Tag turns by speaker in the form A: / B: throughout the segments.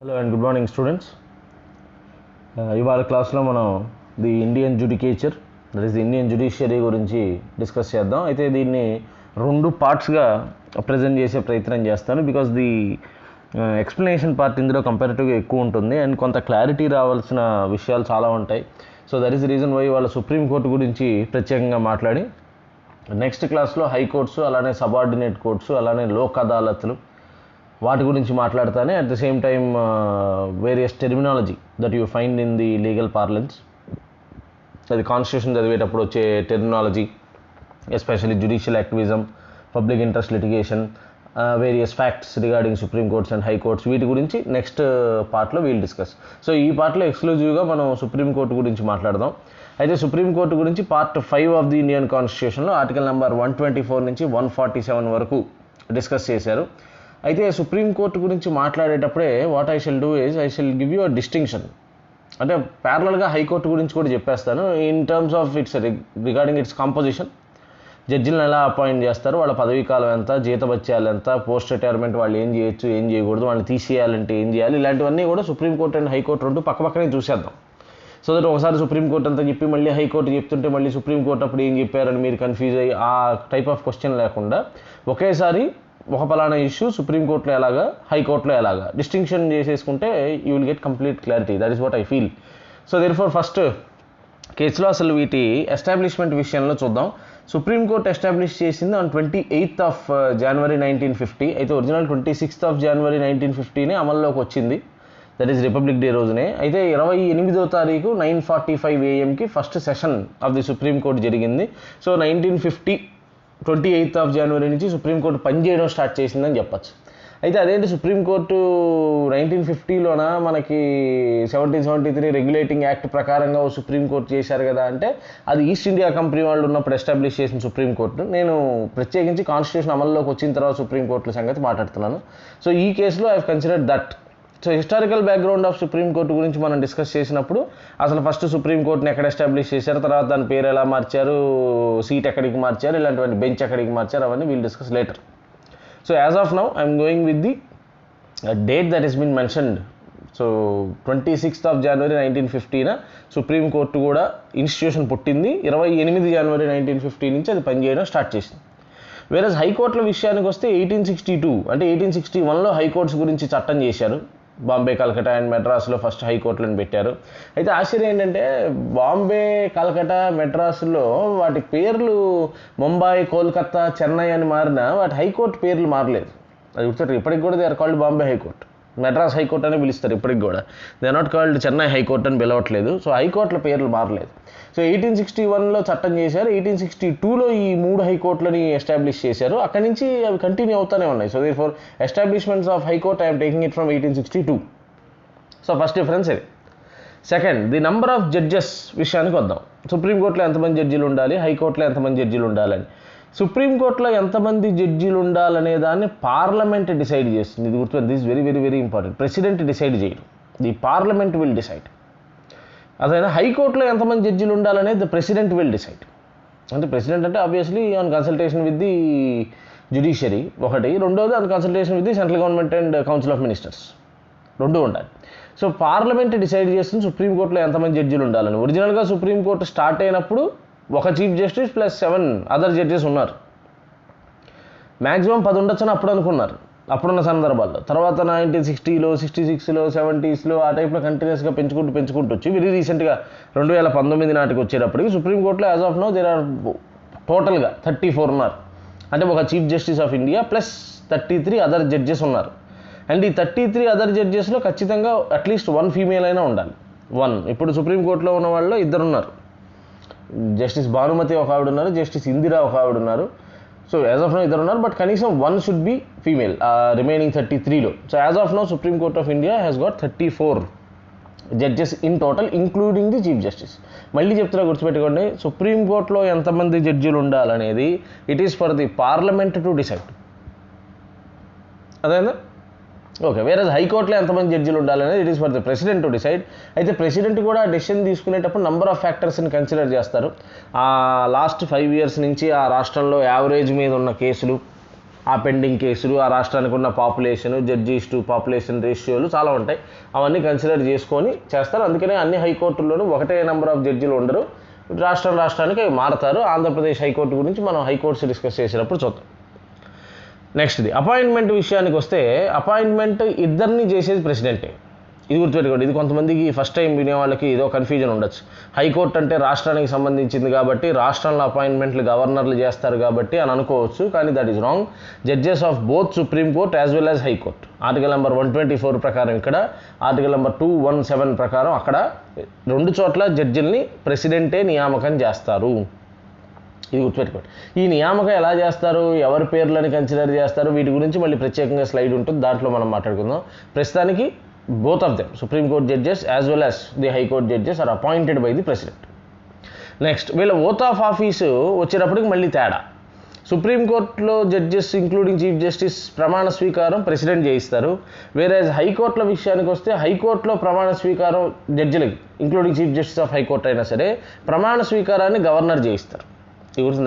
A: Hello and good morning students. ఇవాళ క్లాస్లో మనం the Indian జుడికేచర్, that is the Indian judiciary గురించి డిస్కస్ చేద్దాం. అయితే దీన్ని రెండు పార్ట్స్గా ప్రజెంట్ చేసే ప్రయత్నం చేస్తాను, బికాస్ ది ఎక్స్ప్లెనేషన్ పార్ట్ ఇందులో కంపారిటివ్గా ఎక్కువ ఉంటుంది అండ్ కొంత క్లారిటీ రావాల్సిన విషయాలు చాలా ఉంటాయి. So that is the reason why వాళ్ళ సుప్రీంకోర్టు గురించి ప్రత్యేకంగా మాట్లాడి నెక్స్ట్ క్లాస్లో హైకోర్ట్స్, అలానే సబార్డినేట్ కోర్ట్స్, అలానే లోక్ అదాలత్లు వాటి గురించి మాట్లాడతానే. At the same time various terminology that you find in the legal parlance, అది కాన్స్టిట్యూషన్ చదివేటప్పుడు వచ్చే terminology, especially judicial activism, public interest litigation, various facts regarding supreme courts and high courts, వీటి గురించి నెక్స్ట్ పార్ట్లో వీల్ డిస్కస్. సో ఈ పార్ట్లో ఎక్స్క్లూజివ్గా మనం సుప్రీంకోర్టు గురించి మాట్లాడదాం. అయితే సుప్రీంకోర్టు గురించి పార్ట్ 5 ఆఫ్ ది ఇండియన్ కాన్స్టిట్యూషన్లో ఆర్టికల్ నెంబర్ 124 నుంచి 147 వరకు డిస్కస్ చేశారు. అయితే సుప్రీంకోర్టు గురించి మాట్లాడేటప్పుడే what I shall do is I shall give you a distinction. అంటే ప్యారలల్గా హైకోర్టు గురించి కూడా చెప్పేస్తాను in terms of its regarding its composition. జడ్జిలను ఎలా అపాయింట్ చేస్తారు, వాళ్ళ పదవీ కాలం ఎంత, జీతభత్యాలు ఎంత, పోస్ట్ రిటైర్మెంట్ వాళ్ళు ఏం చేయొచ్చు, ఏం చేయకూడదు, వాళ్ళని తీసేయాలంటే ఏం చేయాలి, ఇలాంటివన్నీ కూడా సుప్రీంకోర్టు అండ్ హైకోర్టు రెండు పక్కపక్కనే చూసేద్దాం. సో దట్ ఒకసారి సుప్రీంకోర్టు అంతా చెప్పి మళ్ళీ హైకోర్టు చెప్తుంటే మళ్ళీ సుప్రీంకోర్టు అప్పుడు ఏం చెప్పారని మీరు కన్ఫ్యూజ్ అయ్యి ఆ టైప్ ఆఫ్ క్వశ్చన్ లేకుండా ఒకేసారి ఒక పలానా ఇష్యూ సుప్రీంకోర్టులో ఎలాగా, హైకోర్టులో ఎలాగా డిస్టింక్షన్ చేసేసుకుంటే you will get complete clarity. That is what I feel. So therefore first కేసులో అసలు వీటి ఎస్టాబ్లిష్మెంట్ విషయంలో చూద్దాం. సుప్రీంకోర్టు ఎస్టాబ్లిష్ చేసింది ఆన్ 28th of January 1950. అయితే ఒరిజినల్ 26th of January 1950 అమల్లోకి వచ్చింది, దట్ ఈస్ రిపబ్లిక్ డే రోజునే. అయితే 28వ తారీఖు 9:45 AM first session of the supreme court జరిగింది. సో 28th of January నుంచి సుప్రీంకోర్టు పనిచేయడం స్టార్ట్ చేసిందని చెప్పచ్చు. అయితే అదేంటి సుప్రీంకోర్టు 1950లోన మనకి 1773 రెగ్యులేటింగ్ యాక్ట్ ప్రకారంగా సుప్రీంకోర్టు చేశారు కదా అంటే అది ఈస్ట్ ఇండియా కంపెనీ వాళ్ళు ఉన్నప్పుడు ఎస్టాబ్లిష్ చేసిన సుప్రీంకోర్టు. నేను ప్రత్యేకించి కాన్స్టిట్యూషన్ అమల్లోకి వచ్చిన తర్వాత సుప్రీంకోర్టుల సంగతి మాట్లాడుతున్నాను. సో ఈ కేసులో I have considered that. So historical background of supreme court గురించి మనం డిస్కస్ చేసినప్పుడు అసలు ఫస్ట్ సుప్రీంకోర్టుని ఎక్కడ ఎస్టాబ్లిష్ చేశారు, తర్వాత దాని పేరు ఎలా మార్చారు, సీట్ ఎక్కడికి మార్చారు, ఇలాంటివన్నీ బెంచ్ ఎక్కడికి మార్చారు, అవన్నీ we'll discuss later. So as of now I'm going with the date that is been mentioned. So 26th of January 1950 Supreme Court కూడా ఇన్స్టిట్యూషన్ పుట్టింది. 28 January 1950 నుంచి అది పనిచేయడం స్టార్ట్ చేసింది. వేరే హైకోర్టుల విషయానికి వస్తే 1862 అంటే 1861లో హైకోర్ట్స్ గురించి చట్టం చేశారు. బాంబే, కలకటా అండ్ మెడ్రాస్లో ఫస్ట్ హైకోర్టులను పెట్టారు. అయితే ఆశ్చర్యం ఏంటంటే బాంబే, కలకటా, మెడ్రాస్లో వాటి పేర్లు ముంబై, కోల్కత్తా, చెన్నై అని మారినా వాటి హైకోర్టు పేర్లు మారలేదు. అది గుర్తుంటారు ఇప్పటికి కూడా. They are called Bombay High Court, Madras High Court అని పిలుస్తారు ఇప్పటికి కూడా. They are not called Chennai High Court అని పిలవట్లేదు. సో హైకోర్టుల పేర్లు మారలేదు. సో 1861లో చట్టం చేశారు. 1862లో ఈ 3 హైకోర్టులని ఎస్టాబ్లిష్ చేశారు. అక్కడి నుంచి అవి కంటిన్యూ అవుతూనే ఉన్నాయి. So therefore establishments of high court I'm taking it from 1862. So first difference ఇది. Second, the number of judges విషయానికి వద్దాం. సుప్రీంకోర్టులో ఎంతమంది జడ్జీలు ఉండాలి, హైకోర్టులో ఎంతమంది జడ్జీలు ఉండాలని. సుప్రీంకోర్టులో ఎంతమంది జడ్జీలు ఉండాలనే దాన్ని పార్లమెంట్ డిసైడ్ చేస్తుంది. ఇది గుర్తుంది, this very very very important. President decide చేయరు, ది పార్లమెంట్ విల్ డిసైడ్. అదైనా హైకోర్టులో ఎంతమంది జడ్జీలు ఉండాలనేది ద ప్రెసిడెంట్ విల్ డిసైడ్. అంటే ప్రెసిడెంట్ అంటే obviously on consultation with the judiciary ఒకటి, రెండోది on consultation with the central government and council of ministers, రెండు ఉండాలి. సో పార్లమెంట్ డిసైడ్ చేస్తుంది సుప్రీంకోర్టులో ఎంతమంది జడ్జీలు ఉండాలని. ఒరిజినల్గా సుప్రీంకోర్టు స్టార్ట్ అయినప్పుడు ఒక chief justice plus 7 other judges ఉన్నారు. మ్యాక్సిమం 10 ఉండొచ్చని అప్పుడు అనుకున్నారు అప్పుడున్న సందర్భాల్లో. తర్వాత 1960లో, 66లో, 70sలో ఆ టైప్లో కంటిన్యూస్గా పెంచుకుంటూ వచ్చి వెరీ రీసెంట్గా 2019 నాటికి వచ్చేటప్పటికి సుప్రీంకోర్టులో as of now there are టోటల్గా 34 ఉన్నారు. అంటే ఒక chief justice of India plus 33 other judges ఉన్నారు. అండ్ ఈ 33 అదర్ జడ్జెస్లో ఖచ్చితంగా అట్లీస్ట్ 1 ఫీమేల్ అయినా ఉండాలి. 1 ఇప్పుడు సుప్రీంకోర్టులో ఉన్న వాళ్ళు 2 ఉన్నారు. జస్టిస్ భానుమతి ఒక ఆవిడ ఉన్నారు, జస్టిస్ ఇందిరా ఒక ఆవిడ ఉన్నారు. సో యాజ్ ఆఫ్ నో 2 ఉన్నారు, బట్ కనీసం 1 షుడ్ బి ఫీమేల్ రిమైనింగ్ 33లో. So as of now supreme court of India has got 34 judges in total including the chief justice. మళ్ళీ చెప్తున్నా గుర్తుపెట్టుకోండి, సుప్రీంకోర్టులో ఎంతమంది జడ్జీలు ఉండాలనేది it is for the parliament to decide. అదేనా? ఓకే. వేరే హైకోర్టులో ఎంతమంది జడ్జీలు ఉండాలనేది it is for the president to decide. అయితే ప్రెసిడెంట్ కూడా డెసిషన్ తీసుకునేటప్పుడు నంబర్ ఆఫ్ ఫ్యాక్టర్స్ని కన్సిడర్ చేస్తారు. లాస్ట్ 5 years నుంచి ఆ రాష్ట్రంలో యావరేజ్ మీద ఉన్న కేసులు, ఆ పెండింగ్ కేసులు, ఆ రాష్ట్రానికి ఉన్న పాపులేషన్, జడ్జీస్ టు పాపులేషన్ రేషియోలు చాలా ఉంటాయి. అవన్నీ కన్సిడర్ చేసుకొని చేస్తారు. అందుకనే అన్ని హైకోర్టుల్లోనూ ఒకటే నెంబర్ ఆఫ్ జడ్జిలు ఉండరు, రాష్ట్రానికి మారతారు. ఆంధ్రప్రదేశ్ హైకోర్టు గురించి మనం హైకోర్ట్స్ డిస్కస్ చేసినప్పుడు చూద్దాం. నెక్స్ట్ది అపాయింట్మెంట్ విషయానికి వస్తే, అపాయింట్మెంట్ ఇద్దరిని చేసేది ప్రెసిడెంటే. ఇది గుర్తుపెట్టుకోండి. ఇది కొంతమందికి ఫస్ట్ టైం వినే వాళ్ళకి ఏదో కన్ఫ్యూజన్ ఉండొచ్చు. హైకోర్టు అంటే రాష్ట్రానికి సంబంధించింది కాబట్టి రాష్ట్రంలో అపాయింట్మెంట్లు గవర్నర్లు చేస్తారు కాబట్టి అని అనుకోవచ్చు, కానీ that is wrong. Judges of both supreme court as well as high court, article number 124 ప్రకారం ఇక్కడ, ఆర్టికల్ నెంబర్ 217 ప్రకారం అక్కడ, రెండు చోట్ల జడ్జిల్ని ప్రెసిడెంటే నియామకం చేస్తారు. ఇది గుర్తుపెట్టుకోండి. ఈ నియామకం ఎలా చేస్తారు, ఎవరి పేర్లని కన్సిడర్ చేస్తారు, వీటి గురించి మళ్ళీ ప్రత్యేకంగా స్లైడ్ ఉంటుంది, దాంట్లో మనం మాట్లాడుకుందాం. ప్రస్తుతానికి both of them, Supreme Court judges as well as the High Court judges, are appointed by the President. Next వీళ్ళ ఓత్ ఆఫ్ ఆఫీసు వచ్చేటప్పటికి మళ్ళీ తేడా. సుప్రీంకోర్టులో జడ్జెస్ ఇంక్లూడింగ్ చీఫ్ జస్టిస్ ప్రమాణ స్వీకారం ప్రెసిడెంట్ చేయిస్తారు. వేరే హైకోర్టుల విషయానికి వస్తే హైకోర్టులో ప్రమాణ స్వీకారం జడ్జిలకి including chief justice of high court అయినా సరే ప్రమాణ స్వీకారాన్ని గవర్నర్ చేయిస్తారు.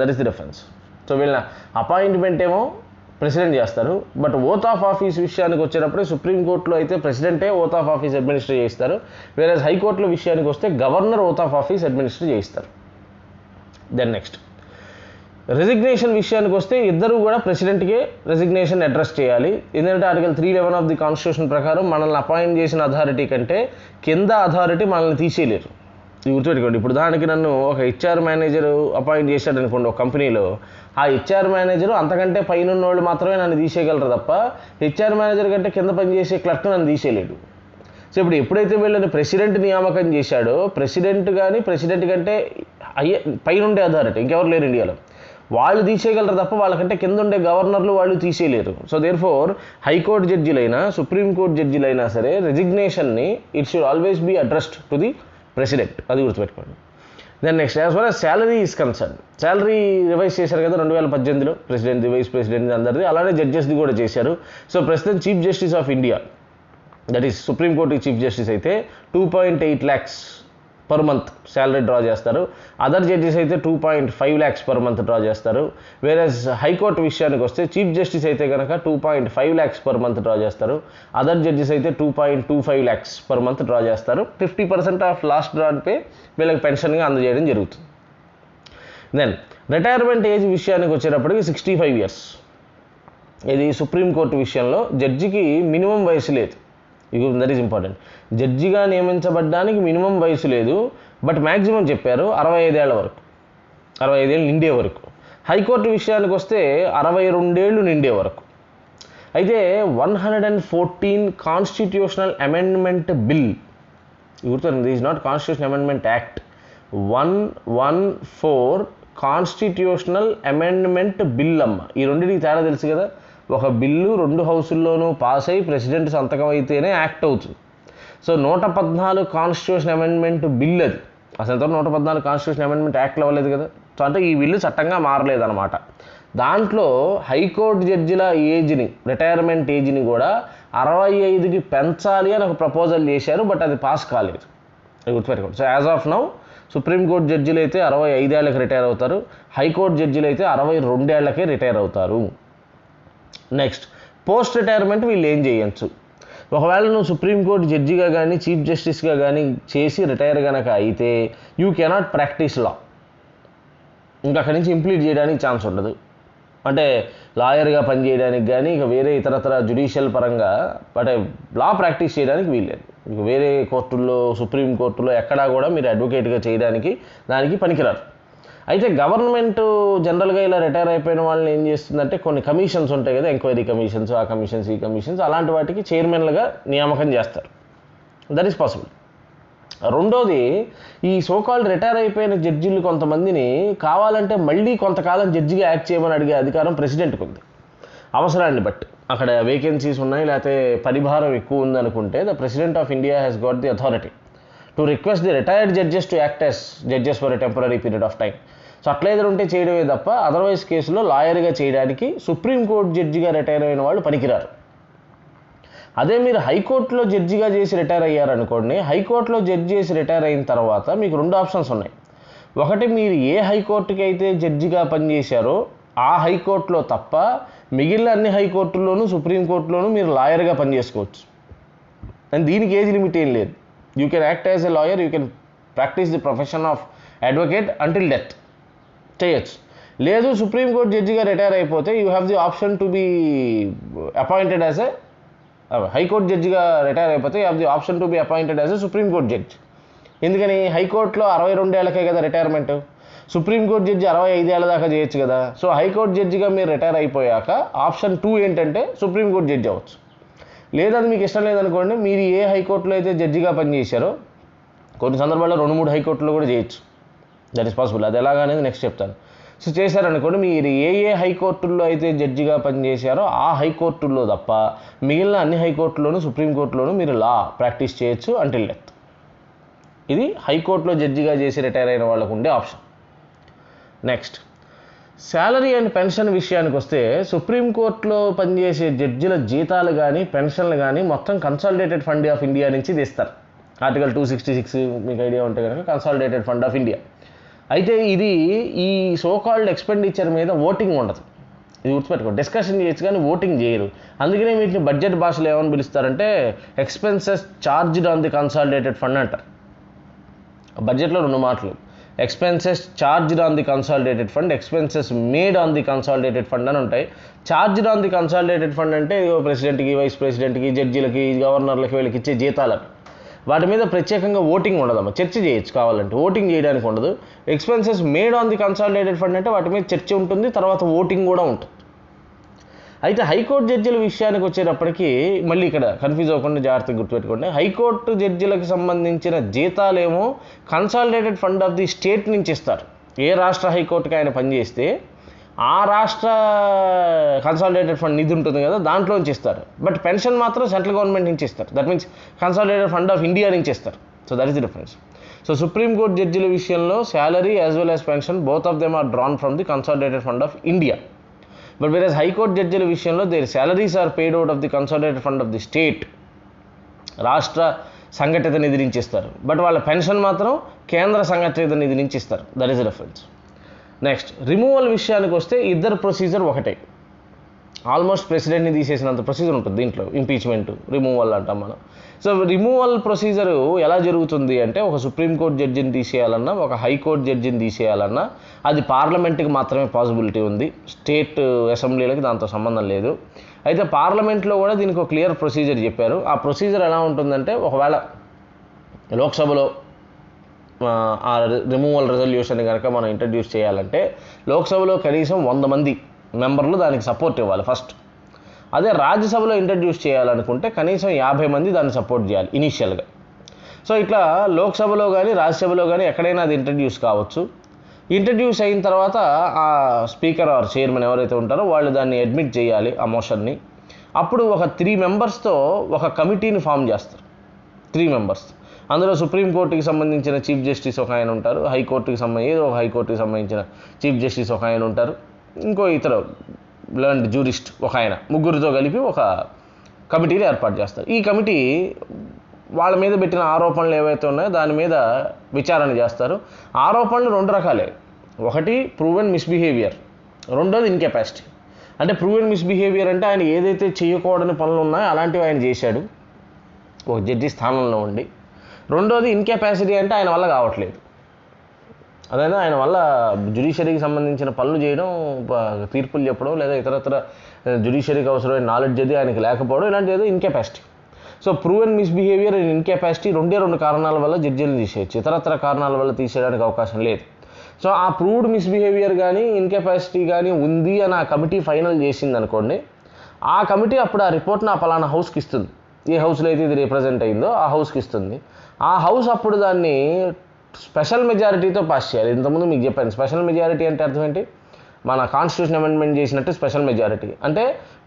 A: That is the difference. So వీళ్ళ అపాయింట్మెంట్ ఏమో ప్రెసిడెంట్ చేస్తారు, బట్ ఓత్ ఆఫ్ ఆఫీస్ విషయానికి వచ్చేటప్పుడు సుప్రీంకోర్టులో అయితే ప్రెసిడెంటే ఓత్ ఆఫ్ ఆఫీస్ అడ్మినిస్టర్ చేయిస్తారు. వేరే హైకోర్టుల విషయానికి వస్తే governor oath of office administer చేయిస్తారు. దెన్ నెక్స్ట్ రెసిగ్నేషన్ విషయానికి వస్తే ఇద్దరు కూడా ప్రెసిడెంట్కే రెసిగ్నేషన్ అడ్రస్ చేయాలి. ఎందుకంటే ఆర్టికల్ 311 ఆఫ్ ది కాన్స్టిట్యూషన్ ప్రకారం మనల్ని అపాయింట్ చేసిన అథారిటీ కంటే కింద అథారిటీ మనల్ని తీసేయలేరు. ఇది గుర్తుపెట్టుకోండి. ఇప్పుడు దానికి నన్ను ఒక హెచ్ఆర్ మేనేజర్ అపాయింట్ చేశాడు అనుకోండి ఒక కంపెనీలో, ఆ హెచ్ఆర్ మేనేజరు అంతకంటే పైన వాళ్ళు మాత్రమే నన్ను తీసేయగలరు తప్ప హెచ్ఆర్ మేనేజర్ కంటే కింద పనిచేసే క్లర్క్ నన్ను తీసేయలేడు. సో ఇప్పుడు ఎప్పుడైతే వీళ్ళని ప్రెసిడెంట్ నియామకం చేశాడో, ప్రెసిడెంట్ కంటే పైన ఉండే అథారిటీ ఇంకెవరు లేరు ఇండియాలో, వాళ్ళు తీసేయగలరు తప్ప వాళ్ళకంటే కింద ఉండే గవర్నర్లు వాళ్ళు తీసేయలేరు. సో దేర్ఫోర్ హైకోర్టు జడ్జిలైనా సుప్రీంకోర్టు జడ్జిలైనా సరే రెసిగ్నేషన్ని it should always be addressed to the president. అది గుర్తుపెట్టుకోండి. Then next as far as salary is concern, salary revise చేశారు కదా 2018లో, ప్రెసిడెంట్ వైస్ ప్రెసిడెంట్ అందరిది, అలానే జడ్జెస్ది కూడా చేశారు. సో ప్రస్తుతం chief justice of India, that is supreme court chief justice అయితే 2.8 lakhs per month salary draw చేస్తారు. అదర్ జడ్జెస్ అయితే 2.5 lakhs పర్ మంత్ డ్రా చేస్తారు. వేరే హైకోర్టు విషయానికి వస్తే చీఫ్ జస్టిస్ అయితే కనుక 2.5 lakhs పర్ మంత్ డ్రా చేస్తారు. అదర్ జడ్జెస్ అయితే 2.25 lakhs పర్ మంత్ డ్రా చేస్తారు. 50% ఆఫ్ లాస్ట్ డ్రా పే వీళ్ళకి పెన్షన్గా అందజేయడం జరుగుతుంది. దెన్ రిటైర్మెంట్ ఏజ్ విషయానికి వచ్చేటప్పటికి 65 years. ఇది సుప్రీంకోర్టు విషయంలో జడ్జికి మినిమం వయసు లేదు. That is important. జడ్జిగా నియమించబడ్డానికి మినిమం వయసు లేదు, బట్ మ్యాక్సిమం చెప్పారు 65 ఏళ్ల వరకు, 65 ఏళ్ళు నిండే వరకు. హైకోర్టు విషయానికి వస్తే 62 ఏళ్ళు నిండే వరకు. అయితే 114 కాన్స్టిట్యూషనల్ అమెండ్మెంట్ బిల్, గుర్తుంది, this is not constitution amendment act, 114 constitutional amendment bill అమ్మ. ఈ రెండింటికి తేడా తెలుసు కదా. ఒక బిల్లు 2 హౌసుల్లోనూ పాస్ అయి ప్రెసిడెంట్ సంతకం అయితేనే యాక్ట్ అవుతుంది. సో 114 కాన్స్టిట్యూషన్ అమెండ్మెంట్ బిల్ అది. అసలు 114 కాన్స్టిట్యూషన్ అమెండ్మెంట్ యాక్ట్లో అవ్వలేదు కదా. సో అంటే ఈ బిల్లు చట్టంగా మారలేదన్నమాట. దాంట్లో హైకోర్టు జడ్జిల ఏజ్ని, రిటైర్మెంట్ ఏజ్ని కూడా 65కి పెంచాలి అని ఒక ప్రపోజల్ చేశారు, బట్ అది పాస్ కాలేదు. అది గుర్తుపెట్టుకోండి. So as of now supreme court జడ్జిలు అయితే 65 ఏళ్ళకి రిటైర్ అవుతారు, హైకోర్టు జడ్జిలు అయితే 62 ఏళ్లకే రిటైర్ అవుతారు. నెక్స్ట్ పోస్ట్ రిటైర్మెంట్ వీళ్ళు ఏం చేయొచ్చు. ఒకవేళ నువ్వు సుప్రీంకోర్టు జడ్జిగా కానీ చీఫ్ జస్టిస్గా కానీ చేసి రిటైర్ కనుక అయితే యూ కెనాట్ ప్రాక్టీస్ లా. ఇంకా అక్కడి నుంచి ఇంప్లీట్ చేయడానికి ఛాన్స్ ఉండదు. అంటే లాయర్గా పనిచేయడానికి కానీ ఇక వేరే ఇతరతర జ్యుడిషియల్ పరంగా అంటే లా ప్రాక్టీస్ చేయడానికి వీల్లేదు. ఇక వేరే కోర్టుల్లో సుప్రీంకోర్టులో ఎక్కడా కూడా మీరు అడ్వకేట్గా చేయడానికి దానికి పనికిరారు. అయితే గవర్నమెంట్ జనరల్గా ఇలా రిటైర్ అయిపోయిన వాళ్ళని ఏం చేస్తుందంటే కొన్ని కమిషన్స్ ఉంటాయి కదా, ఎంక్వైరీ కమిషన్స్, ఆ కమిషన్స్, ఈ కమిషన్స్, అలాంటి వాటికి చైర్మన్లుగా నియామకం చేస్తారు. That is possible. రెండోది, ఈ సోకాల్డ్ రిటైర్ అయిపోయిన జడ్జిలు కొంతమందిని కావాలంటే మళ్ళీ కొంతకాలం జడ్జిగా యాక్ట్ చేయమని అడిగే అధికారం ప్రెసిడెంట్కి ఉంది, అవసరాన్ని బట్టి. అక్కడ వేకెన్సీస్ ఉన్నాయి, లేకపోతే పరిభారం ఎక్కువ ఉందనుకుంటే the president of India has got the authority to request the retired judges to act as judges for a temporary period of time. So అట్లా ఏదైనా ఉంటే చేయడమే తప్ప అదర్వైజ్ కేసులో లాయర్గా చేయడానికి సుప్రీంకోర్టు జడ్జిగా రిటైర్ అయిన వాళ్ళు పనికిరారు. అదే మీరు హైకోర్టులో జడ్జిగా చేసి రిటైర్ అయ్యారనుకోండి, హైకోర్టులో జడ్జి చేసి రిటైర్ అయిన తర్వాత మీకు 2 ఆప్షన్స్ ఉన్నాయి. ఒకటి, మీరు ఏ హైకోర్టుకి అయితే జడ్జిగా పనిచేశారో ఆ హైకోర్టులో తప్ప మిగిలిన అన్ని హైకోర్టుల్లోనూ సుప్రీంకోర్టులోనూ మీరు లాయర్గా పనిచేసుకోవచ్చు. అండ్ దీనికి ఏజ్ లిమిట్ ఏం లేదు. You can act as a lawyer, you can practice the profession of advocate until death చేయొచ్చు. లేదు సుప్రీంకోర్టు జడ్జిగా రిటైర్ అయిపోతే you have the option to be appointed as a high court జడ్జిగా రిటైర్ అయిపోతే you have the option to be appointed as a supreme court judge. ఎందుకని ఏళ్ళలో 62 ఏళ్ళకే కదా retirement. Supreme court judge 65 ఏళ్ళ దాకా చేయొచ్చు కదా. సో హైకోర్టు జడ్జిగా మీరు రిటైర్ అయిపోయాక ఆప్షన్ 2 ఏంటంటే సుప్రీంకోర్టు జడ్జి అవ్వచ్చు. లేదా అది మీకు ఇష్టం లేదనుకోండి, మీరు ఏ హైకోర్టులో అయితే జడ్జిగా పనిచేశారో కొన్ని సందర్భాల్లో 2-3 హైకోర్టులో కూడా చేయొచ్చు. That is possible. అది ఎలాగనేది నెక్స్ట్ చెప్తాను. సో చేశారనుకోండి, మీరు ఏ హైకోర్టుల్లో అయితే జడ్జిగా పనిచేశారో ఆ హైకోర్టుల్లో తప్ప మిగిలిన అన్ని హైకోర్టుల్లోనూ సుప్రీంకోర్టులోనూ మీరు లా ప్రాక్టీస్ చేయొచ్చు అంటిల్ డెత్. ఇది హైకోర్టులో జడ్జిగా చేసి రిటైర్ అయిన వాళ్ళకు ఉండే option. Next, salary and pension విషయానికి వస్తే సుప్రీంకోర్టులో పనిచేసే జడ్జిల జీతాలు కానీ పెన్షన్లు కానీ మొత్తం కన్సాలిడేటెడ్ ఫండ్ ఆఫ్ ఇండియా నుంచి తీస్తారు. ఆర్టికల్ 266 మీకు ఐడియా ఉంటే కనుక కన్సాలిడేటెడ్ ఫండ్ ఆఫ్ ఇండియా. అయితే ఇది ఈ సోకాల్డ్ ఎక్స్పెండిచర్ మీద ఓటింగ్ ఉండదు. ఇది గుర్తుపెట్టుకో, డిస్కషన్ చేయొచ్చు కానీ ఓటింగ్ చేయరు. అందుకనే వీటిని బడ్జెట్ భాషలో ఏమని పిలుస్తారంటే expenses charged on the consolidated fund అంటారు. బడ్జెట్లో 2 మాటలు, expenses charged on the consolidated fund, expenses made on the consolidated fund అని ఉంటాయి. Charged on the consolidated fund అంటే ప్రెసిడెంట్కి, వైస్ ప్రెసిడెంట్కి, జడ్జీలకి, గవర్నర్లకి వీళ్ళకి ఇచ్చే జీతాలకు. వాటి మీద ప్రత్యేకంగా ఓటింగ్ ఉండదమ్మా. చర్చ చేయొచ్చు కావాలంటే, ఓటింగ్ చేయడానికి ఉండదు. Expenses made on the consolidated fund అంటే వాటి మీద చర్చ ఉంటుంది, తర్వాత ఓటింగ్ కూడా ఉంటుంది. అయితే హైకోర్టు జడ్జిల విషయానికి వచ్చేటప్పటికి మళ్ళీ ఇక్కడ కన్ఫ్యూజ్ అవ్వకుండా జాగ్రత్తగా గుర్తుపెట్టుకోండి. హైకోర్టు జడ్జిలకు సంబంధించిన జీతాలేమో consolidated fund of the state నుంచి ఇస్తారు. ఏ రాష్ట్ర హైకోర్టుకి ఆయన పనిచేస్తే ఆ రాష్ట్ర కన్సాలిడేటెడ్ ఫండ్ నిధి ఉంటుంది కదా, దాంట్లోంచి ఇస్తారు. బట్ పెన్షన్ మాత్రం సెంట్రల్ గవర్నమెంట్ నుంచి ఇస్తారు. That means consolidated fund of India నుంచి ఇస్తారు. So that is the difference. So supreme court జడ్జిల విషయంలో salary as well as pension both of them are drawn from the consolidated fund of India. But where high court జడ్జిల విషయంలో their salaries are paid out of the consolidated fund of the state, రాష్ట్ర సంఘటిత నిధి నుంచి ఇస్తారు. But వాళ్ళ pension మాత్రం కేంద్ర సంఘటిత నిధి నుంచి ఇస్తారు. That is the difference. Next, removal విషయానికి వస్తే ఇద్దరు ప్రొసీజర్ ఒకటే. ఆల్మోస్ట్ ప్రెసిడెంట్ని తీసేసినంత ప్రొసీజర్ ఉంటుంది దీంట్లో. ఇంపీచ్మెంట్, రిమూవల్ అంటాం మనం. సో రిమూవల్ ప్రొసీజరు ఎలా జరుగుతుంది అంటే, ఒక సుప్రీంకోర్టు జడ్జిని తీసేయాలన్నా, ఒక హైకోర్టు జడ్జిని తీసేయాలన్నా అది పార్లమెంట్కి మాత్రమే పాసిబిలిటీ ఉంది. స్టేట్ అసెంబ్లీలకి దాంతో సంబంధం లేదు. అయితే పార్లమెంట్లో కూడా దీనికి ఒక క్లియర్ ప్రొసీజర్ చెప్పారు. ఆ ప్రొసీజర్ ఎలా ఉంటుందంటే, ఒకవేళ లోక్సభలో ఆ రిమూవల్ రెజల్యూషన్ కనుక మనం ఇంట్రడ్యూస్ చేయాలంటే లోక్సభలో కనీసం 100 మంది మెంబర్లు దానికి సపోర్ట్ ఇవ్వాలి ఫస్ట్. అదే రాజ్యసభలో ఇంట్రడ్యూస్ చేయాలనుకుంటే కనీసం 50 మంది దాన్ని సపోర్ట్ చేయాలి ఇనీషియల్గా. సో ఇట్లా లోక్సభలో కానీ రాజ్యసభలో కానీ ఎక్కడైనా అది ఇంట్రడ్యూస్ కావచ్చు. ఇంట్రడ్యూస్ అయిన తర్వాత ఆ స్పీకర్ ఆర్ చైర్మన్ ఎవరైతే ఉంటారో వాళ్ళు దాన్ని అడ్మిట్ చేయాలి, ఆ మోషన్ని. అప్పుడు ఒక 3 మెంబర్స్తో ఒక కమిటీని ఫామ్ చేస్తారు. 3 మెంబర్స్. అందులో సుప్రీంకోర్టుకి సంబంధించిన చీఫ్ జస్టిస్ ఒక ఆయన ఉంటారు, హైకోర్టుకి సంబంధించిన చీఫ్ జస్టిస్ ఒక ఆయన ఉంటారు, ఇంకో ఇతర లర్న్డ్ జూరిస్ట్ ఒక ఆయన, ముగ్గురితో కలిపి ఒక కమిటీని ఏర్పాటు చేస్తారు. ఈ కమిటీ వాళ్ళ మీద పెట్టిన ఆరోపణలు ఏవైతే ఉన్నాయో దాని మీద విచారణ చేస్తారు. ఆరోపణలు 2 రకాలే. ఒకటి ప్రూవెన్ మిస్బిహేవియర్, రెండోది ఇన్కెపాసిటీ. అంటే ప్రూవెన్ మిస్బిహేవియర్ అంటే ఆయన ఏదైతే చేయకూడని పనులు ఉన్నాయో అలాంటివి ఆయన చేశాడు ఒక జడ్జి స్థానంలో ఉండి. రెండోది ఇన్కెపాసిటీ అంటే ఆయన వల్ల కావట్లేదు. అదైనా ఆయన వల్ల జ్యుడిషియరీకి సంబంధించిన పనులు చేయడం, తీర్పులు చెప్పడం, లేదా ఇతరత్ర జ్యుడిషియరీకి అవసరమైన నాలెడ్జ్ అది ఆయనకి లేకపోవడం, ఇలాంటి ఏదో incapacity. So proven misbehaviour and incapacity 2 కారణాల వల్ల జడ్జీలు తీసేయచ్చు, ఇతరత్ర కారణాల వల్ల తీసేయడానికి అవకాశం లేదు. సో ఆ ప్రూవ్డ్ మిస్బిహేవియర్ కానీ ఇన్కెపాసిటీ కానీ ఉంది అని ఆ కమిటీ ఫైనల్ చేసింది అనుకోండి, ఆ కమిటీ అప్పుడు ఆ రిపోర్ట్ని ఆ పలానా హౌస్కి ఇస్తుంది. ఏ హౌస్లో అయితే ఇది రిప్రజెంట్ అయిందో ఆ హౌస్కి ఇస్తుంది. ఆ హౌస్ అప్పుడు దాన్ని స్పెషల్ మెజారిటీతో పాస్ చేయాలి. ఇంతకుముందు మీకు చెప్పాను స్పెషల్ మెజారిటీ అంటే అర్థం ఏంటి, మన కాన్స్టిట్యూషన్ అమెండ్మెంట్ చేసినట్టు స్పెషల్ మెజారిటీ అంటే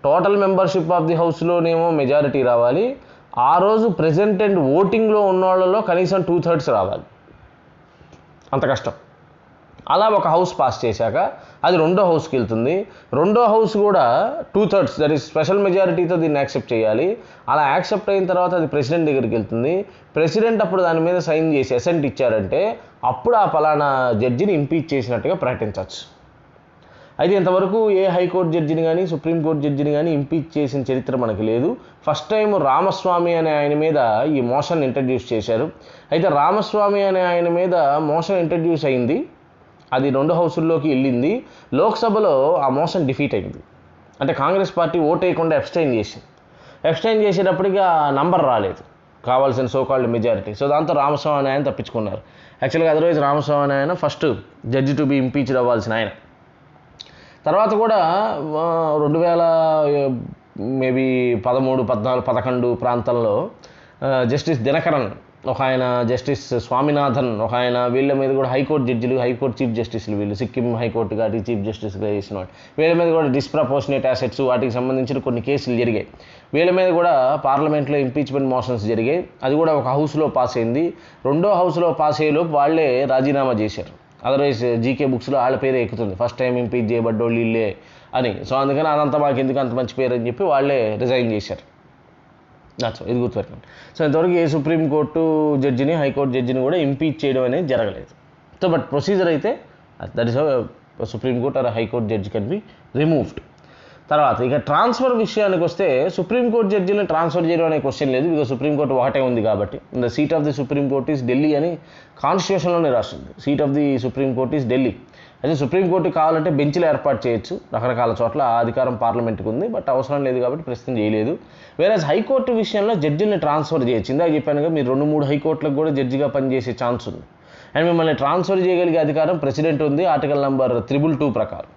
A: టోటల్ మెంబర్షిప్ ఆఫ్ ది హౌస్లోనేమో మెజారిటీ రావాలి, ఆ రోజు ప్రెజెంట్ అండ్ ఓటింగ్లో ఉన్న వాళ్ళలో కనీసం 2/3 రావాలి. అంత కష్టం. అలా ఒక హౌస్ పాస్ చేశాక అది రెండో హౌస్కి వెళ్తుంది. రెండో హౌస్ కూడా 2/3 దట్ ఈస్ స్పెషల్ మెజారిటీతో దీన్ని యాక్సెప్ట్ చేయాలి. అలా యాక్సెప్ట్ అయిన తర్వాత అది ప్రెసిడెంట్ దగ్గరికి వెళ్తుంది. ప్రెసిడెంట్ అప్పుడు దాని మీద సైన్ చేసి అసెంట్ ఇచ్చారంటే అప్పుడు ఆ పలానా జడ్జిని ఇంపీచ్ చేసినట్టుగా ప్రకటించవచ్చు. అయితే ఇంతవరకు ఏ హైకోర్టు జడ్జిని కానీ సుప్రీంకోర్టు జడ్జిని కానీ ఇంపీచ్ చేసిన చరిత్ర మనకి లేదు. ఫస్ట్ టైం రామస్వామి అనే ఆయన మీద ఈ మోషన్ ఇంట్రడ్యూస్ చేశారు. అయితే రామస్వామి అనే ఆయన మీద మోషన్ ఇంట్రడ్యూస్ అయింది, అది 2 హౌసుల్లోకి వెళ్ళింది. లోక్సభలో ఆ మోషన్ డిఫీట్ అయింది. అంటే కాంగ్రెస్ పార్టీ ఓటు వేయకుండా అబ్స్టైన్ చేసేటప్పటికి ఆ నంబర్ రాలేదు, కావాల్సిన సోకాల్డ్ మెజారిటీ. సో దాంతో రామస్వామి అనే ఆయన తప్పించుకున్నారు. యాక్చువల్గా అదర్వైజ్ రామస్వామి అనే ఆయన first judge to be impeached అవ్వాల్సిన ఆయన. తర్వాత కూడా 2000 మేబీ 13, 14, 11 ప్రాంతంలో జస్టిస్ దినకరన్ ఒక ఆయన, జస్టిస్ స్వామినాథన్ ఒక ఆయన, వీళ్ళ మీద కూడా హైకోర్టు జడ్జిలు, హైకోర్టు చీఫ్ జస్టిస్లు, వీళ్ళు సిక్కిం హైకోర్టు కాబట్టి చీఫ్ జస్టిస్గా చేసిన వాళ్ళు, వీళ్ళ మీద కూడా డిస్ప్రపోర్షనేట్ అసెట్స్ వాటికి సంబంధించిన కొన్ని కేసులు జరిగాయి. వీళ్ళ మీద కూడా పార్లమెంట్లో ఇంపీచ్మెంట్ మోషన్స్ జరిగాయి. అది కూడా ఒక హౌస్లో పాస్ అయింది. 2వ హౌస్లో పాస్ అయ్యేలోపు వాళ్ళే రాజీనామా చేశారు. అదర్వైజ్ జీకే బుక్స్లో వాళ్ళ పేరే ఎక్కుతుంది, ఫస్ట్ టైం ఇంపీచ్ చేయబడ్డోళ్ళు వీళ్ళే అని. సో అందుకని అదంతా మాకు ఎందుకు అంత మంచి పేరు అని చెప్పి వాళ్ళే రిజైన్ చేశారు. ఇది గుర్తుపెట్టుకోండి. సో ఇంతవరకు ఏ సుప్రీంకోర్టు జడ్జిని, హైకోర్టు జడ్జిని కూడా ఇంపీచ్ చేయడం అనేది జరగలేదు. సో బట్ ప్రొసీజర్ అయితే that is Supreme Court or High Court judge can be removed. తర్వాత ఇక ట్రాన్స్ఫర్ విషయానికి వస్తే సుప్రీంకోర్టు జడ్జిని ట్రాన్స్ఫర్ చేయడం అనే క్వశ్చన్ లేదు, బికాజ్ సుప్రీంకోర్టు ఒకటే ఉంది కాబట్టి. The seat of the supreme court is Delhi అని కాన్స్టిట్యూషన్లోనే రాస్తుంది. Seat of the supreme court is Delhi. అయితే సుప్రీంకోర్టు కావాలంటే బెంచ్లు ఏర్పాటు చేయొచ్చు రకరకాల చోట్ల, ఆ అధికారం పార్లమెంట్కి ఉంది, బట్ అవసరం లేదు కాబట్టి ప్రస్తుతం చేయలేదు. వేరే హైకోర్టు విషయంలో జడ్జిల్ని ట్రాన్స్ఫర్ చేయొచ్చు. ఇందాక చెప్పానుగా మీరు 2-3 హైకోర్టులకు కూడా జడ్జిగా పనిచేసే ఛాన్స్ ఉంది. అండ్ మిమ్మల్ని ట్రాన్స్ఫర్ చేయగలిగే అధికారం ప్రెసిడెంట్ ఉంది, ఆర్టికల్ నంబర్ 222 ప్రకారం.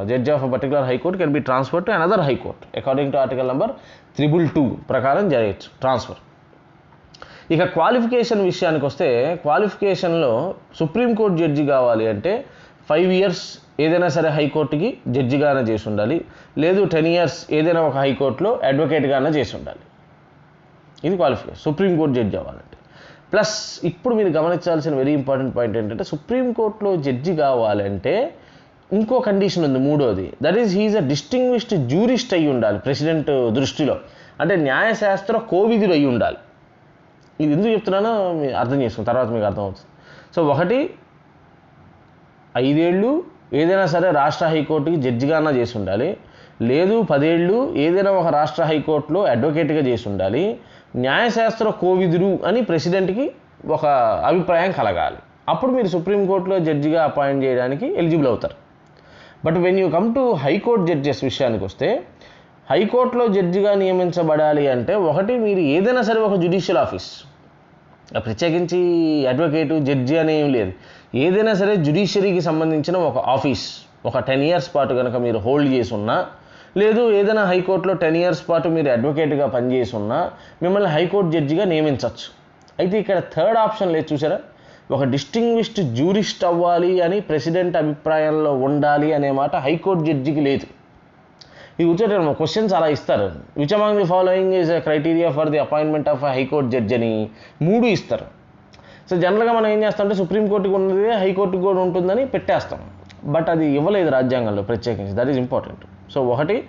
A: Judge of a particular high court can be transfer to another high court according to article number 222 ప్రకారం జరగచ్చు ట్రాన్స్ఫర్. ఇక క్వాలిఫికేషన్ విషయానికి వస్తే, క్వాలిఫికేషన్లో సుప్రీంకోర్టు జడ్జి కావాలి అంటే 5 years ఏదైనా సరే హైకోర్టుకి జడ్జిగానే చేసి ఉండాలి, లేదు 10 years ఏదైనా ఒక హైకోర్టులో అడ్వకేట్గానే చేసి ఉండాలి. ఇది క్వాలిఫికేషన్ సుప్రీంకోర్టు జడ్జి అవ్వాలంటే. ప్లస్ ఇప్పుడు మీరు గమనించాల్సిన వెరీ ఇంపార్టెంట్ పాయింట్ ఏంటంటే, సుప్రీంకోర్టులో జడ్జి కావాలంటే ఇంకో కండిషన్ ఉంది, 3వది. That is he is a distinguished jurist అయి ఉండాలి ప్రెసిడెంట్ దృష్టిలో. అంటే న్యాయశాస్త్ర కోవిదుడు అయి ఉండాలి. ఇది ఎందుకు చెప్తున్నానో మీరు అర్థం చేసుకున్న తర్వాత మీకు అర్థమవుతుంది. సో 1, 5 ఏళ్ళు ఏదైనా సరే రాష్ట్ర హైకోర్టుకి జడ్జిగానే చేసి ఉండాలి, లేదు 10 ఏళ్ళు ఏదైనా ఒక రాష్ట్ర హైకోర్టులో అడ్వకేట్గా చేసి ఉండాలి, న్యాయశాస్త్ర కోవిదుడు అని ప్రెసిడెంట్కి ఒక అభిప్రాయం కలగాలి. అప్పుడు మీరు సుప్రీంకోర్టులో జడ్జిగా అపాయింట్ చేయడానికి ఎలిజిబుల్ అవుతారు. But when you come to high court judges విషయానికి వస్తే, హైకోర్టులో జడ్జిగా నియమించబడాలి అంటే 1 మీరు ఏదైనా సరే ఒక జ్యుడిషియల్ ఆఫీస్, ప్రత్యేకించి అడ్వకేటు జడ్జి అని ఏం లేదు, ఏదైనా సరే జ్యుడిషియరీకి సంబంధించిన ఒక ఆఫీస్ ఒక 10 years పాటు కనుక మీరు హోల్డ్ చేసి ఉన్నా, లేదు ఏదైనా హైకోర్టులో 10 years పాటు మీరు అడ్వకేట్గా పనిచేసి ఉన్నా మిమ్మల్ని హైకోర్టు జడ్జిగా నియమించవచ్చు. అయితే ఇక్కడ 3rd ఆప్షన్ లేదు చూసారా, ఒక డిస్టింగ్విష్డ్ జ్యూరిస్ట్ అవ్వాలి అని ప్రెసిడెంట్ అభిప్రాయంలో ఉండాలి అనే మాట హైకోర్టు జడ్జికి లేదు. ఇది కూర్చోట క్వశ్చన్స్ అలా ఇస్తారు, which among the following is criteria for the appointment of high court judge అని 3 ఇస్తారు. సో జనరల్గా మనం ఏం చేస్తామంటే సుప్రీంకోర్టుకి ఉన్నది హైకోర్టుకి కూడా ఉంటుందని పెట్టేస్తాం, బట్ అది ఇవ్వలేదు రాజ్యాంగంలో ప్రత్యేకించి. That is important. సో 1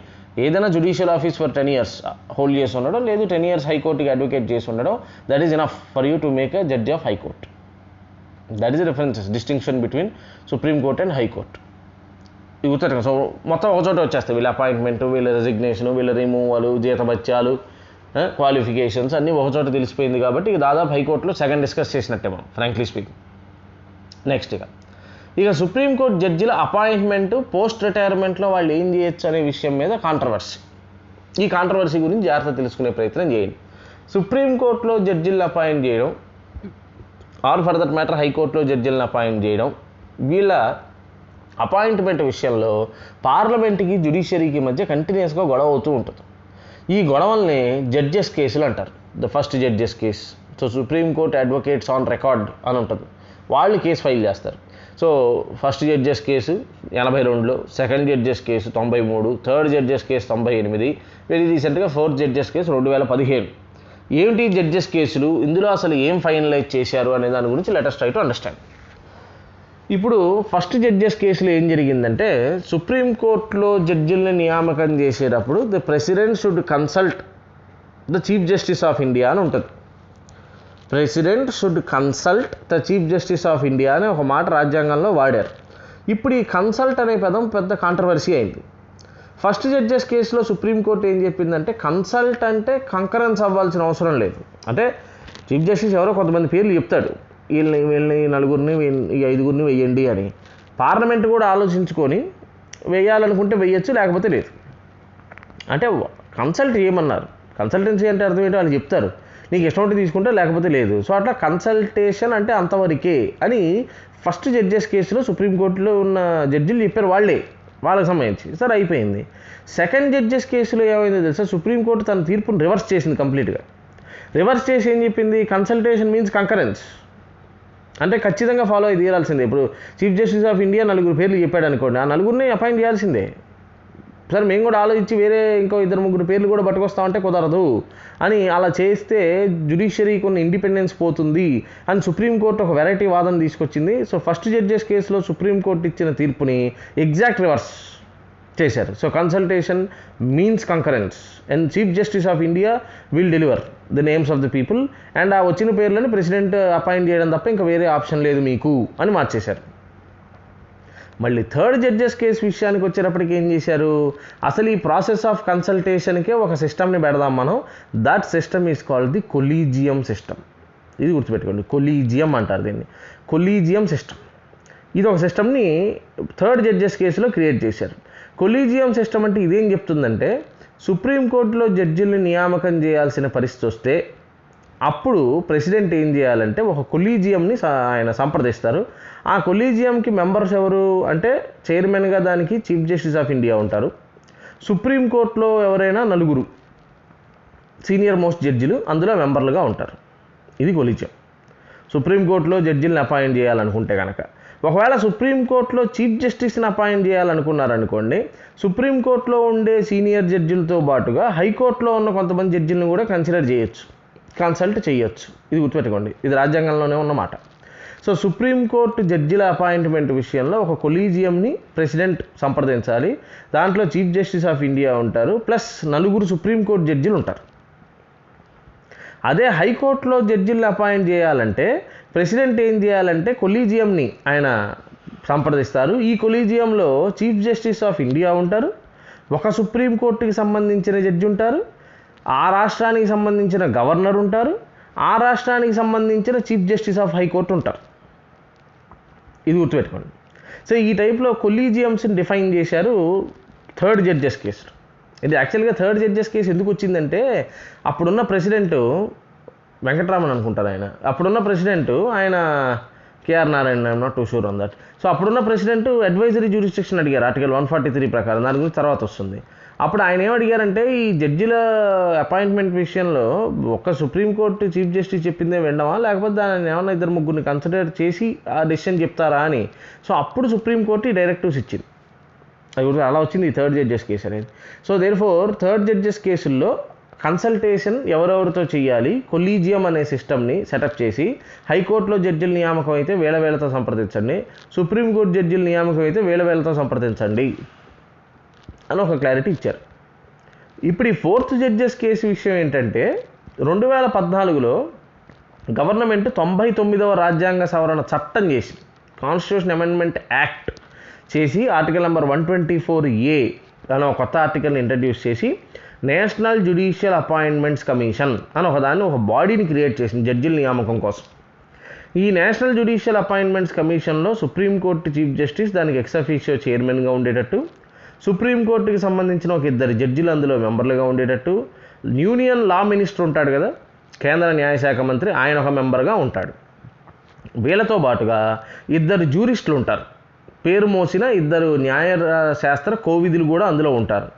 A: ఏదైనా judicial office for 10 years hold చేసి ఉండడం, లేదు 10 years హైకోర్టుకి అడ్వకేట్ చేసి ఉండడం, that is enough for you to make a judge of high court. That is the differences, distinction between Supreme Court and high court. ఇది గుర్తు. So మొత్తం ఒక చోట వచ్చేస్తాయి, వీళ్ళ అపాయింట్మెంట్, వీళ్ళ రెసిగ్నేషను, వీళ్ళ రిమూవల్, జీతభత్యాలు, క్వాలిఫికేషన్స్ అన్నీ ఒకచోట తెలిసిపోయింది కాబట్టి ఇక దాదాపు హైకోర్టులో సగం డిస్కస్ చేసినట్టే మనం ఫ్రాంక్లీ స్పీకింగ్. నెక్స్ట్ ఇక సుప్రీంకోర్టు జడ్జిల అపాయింట్మెంట్ పోస్ట్ రిటైర్మెంట్లో వాళ్ళు ఏం చేయొచ్చు అనే విషయం మీద కాంట్రవర్సీ. ఈ కాంట్రవర్సీ గురించి జాగ్రత్త తెలుసుకునే ప్రయత్నం చేయండి. సుప్రీంకోర్టులో జడ్జిలను అపాయింట్ చేయడం, ఆర్ ఫర్ దట్ మ్యాటర్ హైకోర్టులో జడ్జిలను అపాయింట్ చేయడం, వీళ్ళ అపాయింట్మెంట్ విషయంలో పార్లమెంట్కి జ్యుడిషియరీకి మధ్య కంటిన్యూస్గా గొడవ అవుతూ ఉంటుంది. ఈ గొడవల్ని జడ్జెస్ కేసులు అంటారు, the first judges case. So supreme court advocates on record అని ఉంటుంది, వాళ్ళు కేసు ఫైల్ చేస్తారు. సో ఫస్ట్ జడ్జెస్ కేసు 82లో, second judges case 93, third judges case 98, very రీసెంట్గా 4th జడ్జెస్ కేసు 2015. ఏమిటి జడ్జెస్ కేసులు, ఇందులో అసలు ఏం ఫైనలైజ్ చేశారు అనే దాని గురించి let us try to understand. ఇప్పుడు ఫస్ట్ జడ్జెస్ కేసులో ఏం జరిగిందంటే, సుప్రీంకోర్టులో జడ్జిల్ని నియామకం చేసేటప్పుడు the president should consult the chief justice of India అని ఉంటుంది. President should consult the chief justice of India అనే ఒక మాట రాజ్యాంగంలో వాడారు. ఇప్పుడు ఈ కన్సల్ట్ అనే పదం పెద్ద కాంట్రవర్సీ అయింది. ఫస్ట్ జడ్జెస్ కేసులో సుప్రీంకోర్టు ఏం చెప్పిందంటే కన్సల్ట్ అంటే కంకరెన్స్ అవ్వాల్సిన అవసరం లేదు. అంటే చీఫ్ జస్టిస్ ఎవరో కొంతమంది పేర్లు చెప్తాడు, వీళ్ళని నలుగురిని ఈ 5గురిని వేయండి అని. పార్లమెంట్ కూడా ఆలోచించుకొని వేయాలనుకుంటే వేయచ్చు, లేకపోతే లేదు. అంటే కన్సల్ట్ చేయమన్నారు. కన్సల్టెన్సీ అంటే అర్థం ఏంటో వాళ్ళు చెప్తారు, నీకు ఇష్టం ఉంటే తీసుకుంటే లేకపోతే లేదు. సో అట్లా కన్సల్టేషన్ అంటే అంతవరకే అని ఫస్ట్ జడ్జెస్ కేసులో సుప్రీంకోర్టులో ఉన్న జడ్జిలు చెప్పారు, వాళ్ళకి సంబంధించి. సరే అయిపోయింది. సెకండ్ జడ్జెస్ కేసులో ఏమైందో తెలుసా, సుప్రీంకోర్టు తన తీర్పును రివర్స్ చేసింది కంప్లీట్గా. రివర్స్ చేసి ఏం చెప్పింది, కన్సల్టేషన్ మీన్స్ కంకరెన్స్, అంటే ఖచ్చితంగా ఫాలో అయి తీరాల్సిందే. ఇప్పుడు చీఫ్ జస్టిస్ ఆఫ్ ఇండియా 4 పేర్లు చెప్పాడు అనుకోండి, ఆ 4గురిని అపాయింట్ చేయాల్సిందే. సరే మేము కూడా ఆలోచించి వేరే ఇంకో 2-3 పేర్లు కూడా పట్టుకొస్తామంటే కుదరదు అని అలా చేస్తే జ్యుడిషియరీ కొన్ని ఇండిపెండెన్స్ పోతుంది అని సుప్రీంకోర్టు ఒక వెరైటీ వాదన తీసుకొచ్చింది. సో ఫస్ట్ జడ్జెస్ కేసులో సుప్రీంకోర్టు ఇచ్చిన తీర్పుని ఎగ్జాక్ట్ రివర్స్ చేశారు. So consultation means concurrence and chief justice of India will deliver the names of the people and ఆ వచ్చిన పేర్లను ప్రెసిడెంట్ అపాయింట్ చేయడం తప్ప ఇంకా వేరే ఆప్షన్ లేదు మీకు అని మార్చేశారు. మళ్ళీ థర్డ్ జడ్జెస్ కేసు విషయానికి వచ్చేటప్పటికి ఏం చేశారు, అసలు ఈ ప్రాసెస్ ఆఫ్ కన్సల్టేషన్కే ఒక సిస్టమ్ని పెడదాం మనం. That system is called the collegium system. ఇది గుర్తుపెట్టుకోండి, కొలీజియం అంటారు దీన్ని, కొలీజియం సిస్టమ్. ఇది ఒక సిస్టమ్ని థర్డ్ జడ్జెస్ కేసులో క్రియేట్ చేశారు. కొలీజియం సిస్టమ్ అంటే ఇదేం చెప్తుందంటే, సుప్రీంకోర్టులో జడ్జిల్ని నియామకం చేయాల్సిన పరిస్థితి వస్తే అప్పుడు ప్రెసిడెంట్ ఏం చేయాలంటే ఒక కొలీజియంని ఆయన సంప్రదిస్తారు. ఆ కొలీజియంకి మెంబర్స్ ఎవరు అంటే చైర్మన్గా దానికి చీఫ్ జస్టిస్ ఆఫ్ ఇండియా ఉంటారు. సుప్రీంకోర్టులో ఎవరైనా 4 సీనియర్ మోస్ట్ జడ్జిలు అందులో మెంబర్లుగా ఉంటారు. ఇది కొలీజియం. సుప్రీంకోర్టులో జడ్జిల్ని అపాయింట్ చేయాలనుకుంటే కనుక, ఒకవేళ సుప్రీంకోర్టులో చీఫ్ జస్టిస్ని అపాయింట్ చేయాలనుకున్నారనుకోండి, సుప్రీంకోర్టులో ఉండే సీనియర్ జడ్జిలతో పాటుగా హైకోర్టులో ఉన్న కొంతమంది జడ్జిలను కూడా కన్సిడర్ చేయొచ్చు, కన్సల్ట్ చేయొచ్చు. ఇది గుర్తుపెట్టుకోండి, ఇది రాజ్యాంగంలోనే ఉన్నమాట. సో సుప్రీంకోర్టు జడ్జిల అపాయింట్మెంట్ విషయంలో ఒక కొలీజియంని ప్రెసిడెంట్ సంప్రదించాలి. దాంట్లో చీఫ్ జస్టిస్ ఆఫ్ ఇండియా ఉంటారు, ప్లస్ 4 సుప్రీంకోర్టు జడ్జిలు ఉంటారు. అదే హైకోర్టులో జడ్జిల్ని అపాయింట్ చేయాలంటే ప్రెసిడెంట్ ఏం చేయాలంటే కొలీజియంని ఆయన సంప్రదిస్తారు. ఈ కొలీజియంలో చీఫ్ జస్టిస్ ఆఫ్ ఇండియా ఉంటారు, ఒక సుప్రీంకోర్టుకి సంబంధించిన జడ్జి ఉంటారు, ఆ రాష్ట్రానికి సంబంధించిన గవర్నర్ ఉంటారు, ఆ రాష్ట్రానికి సంబంధించిన చీఫ్ జస్టిస్ ఆఫ్ హైకోర్టు ఉంటారు. ఇది గుర్తుపెట్టుకోండి. సో ఈ టైప్లో కొలీజియమ్స్ని డిఫైన్ చేశారు థర్డ్ జడ్జెస్ కేసు. ఇది యాక్చువల్గా థర్డ్ జడ్జెస్ కేసు ఎందుకు వచ్చిందంటే, అప్పుడున్న ప్రెసిడెంట్ వెంకటరామన్ అనుకుంటారు ఆయన, అప్పుడున్న ప్రెసిడెంట్ ఆయన K R Narayana, I'm not too sure on that. So అప్పుడున్న ప్రెసిడెంట్ అడ్వైజరీ జ్యూరిస్డిక్షన్ అడిగారు ఆర్టికల్ 143 ప్రకారం, దాని గురించి తర్వాత వస్తుంది. అప్పుడు ఆయన ఏమడిగారంటే, ఈ జడ్జిల అపాయింట్మెంట్ విషయంలో ఒక్క సుప్రీంకోర్టు చీఫ్ జస్టిస్ చెప్పిందే వినడమా, లేకపోతే దాన్ని ఏమన్నా 2-3 కన్సిడర్ చేసి ఆ డెసిషన్ చెప్తారా అని. సో అప్పుడు సుప్రీంకోర్టు ఈ డైరెక్టివ్స్ ఇచ్చింది. అది అలా వచ్చింది ఈ థర్డ్ జడ్జెస్ కేసు అనేది. సో దేర్ఫోర్ థర్డ్ జడ్జెస్ కేసుల్లో కన్సల్టేషన్ ఎవరెవరితో చేయాలి, కొలీజియం అనే సిస్టమ్ని సెటప్ చేసి, హైకోర్టులో జడ్జిల నియామకం అయితే వేళతో సంప్రదించండి, సుప్రీంకోర్టు జడ్జిల నియామకం అయితే వేళతో సంప్రదించండి అని ఒక క్లారిటీ ఇచ్చారు. ఇప్పుడు ఈ ఫోర్త్ జడ్జెస్ కేసు విషయం ఏంటంటే, 2014లో గవర్నమెంట్ 99వ రాజ్యాంగ సవరణ చట్టం చేసి, కాన్స్టిట్యూషన్ అమెండ్మెంట్ యాక్ట్ చేసి, ఆర్టికల్ నెంబర్ 124A అనే ఒక కొత్త ఆర్టికల్ని ఇంట్రడ్యూస్ చేసి, నేషనల్ జ్యుడిషియల్ అపాయింట్మెంట్స్ కమిషన్ అని ఒక బాడీని క్రియేట్ చేసింది జడ్జిల నియామకం కోసం. ఈ నేషనల్ జ్యుడిషియల్ అపాయింట్మెంట్స్ కమిషన్లో సుప్రీంకోర్టు చీఫ్ జస్టిస్ దానికి ఎక్స్ అఫీషియో చైర్మన్గా ఉండేటట్టు, సుప్రీంకోర్టుకి సంబంధించిన ఒక 2 జడ్జిలు అందులో మెంబర్లుగా ఉండేటట్టు, యూనియన్ లా మినిస్టర్ ఉంటాడు కదా, కేంద్ర న్యాయశాఖ మంత్రి, ఆయన ఒక మెంబర్గా ఉంటాడు. వీళ్ళతో పాటుగా 2 జ్యూరిస్టులు ఉంటారు, పేరు మోసిన 2 న్యాయశాస్త్ర కోవిధులు కూడా అందులో ఉంటారు.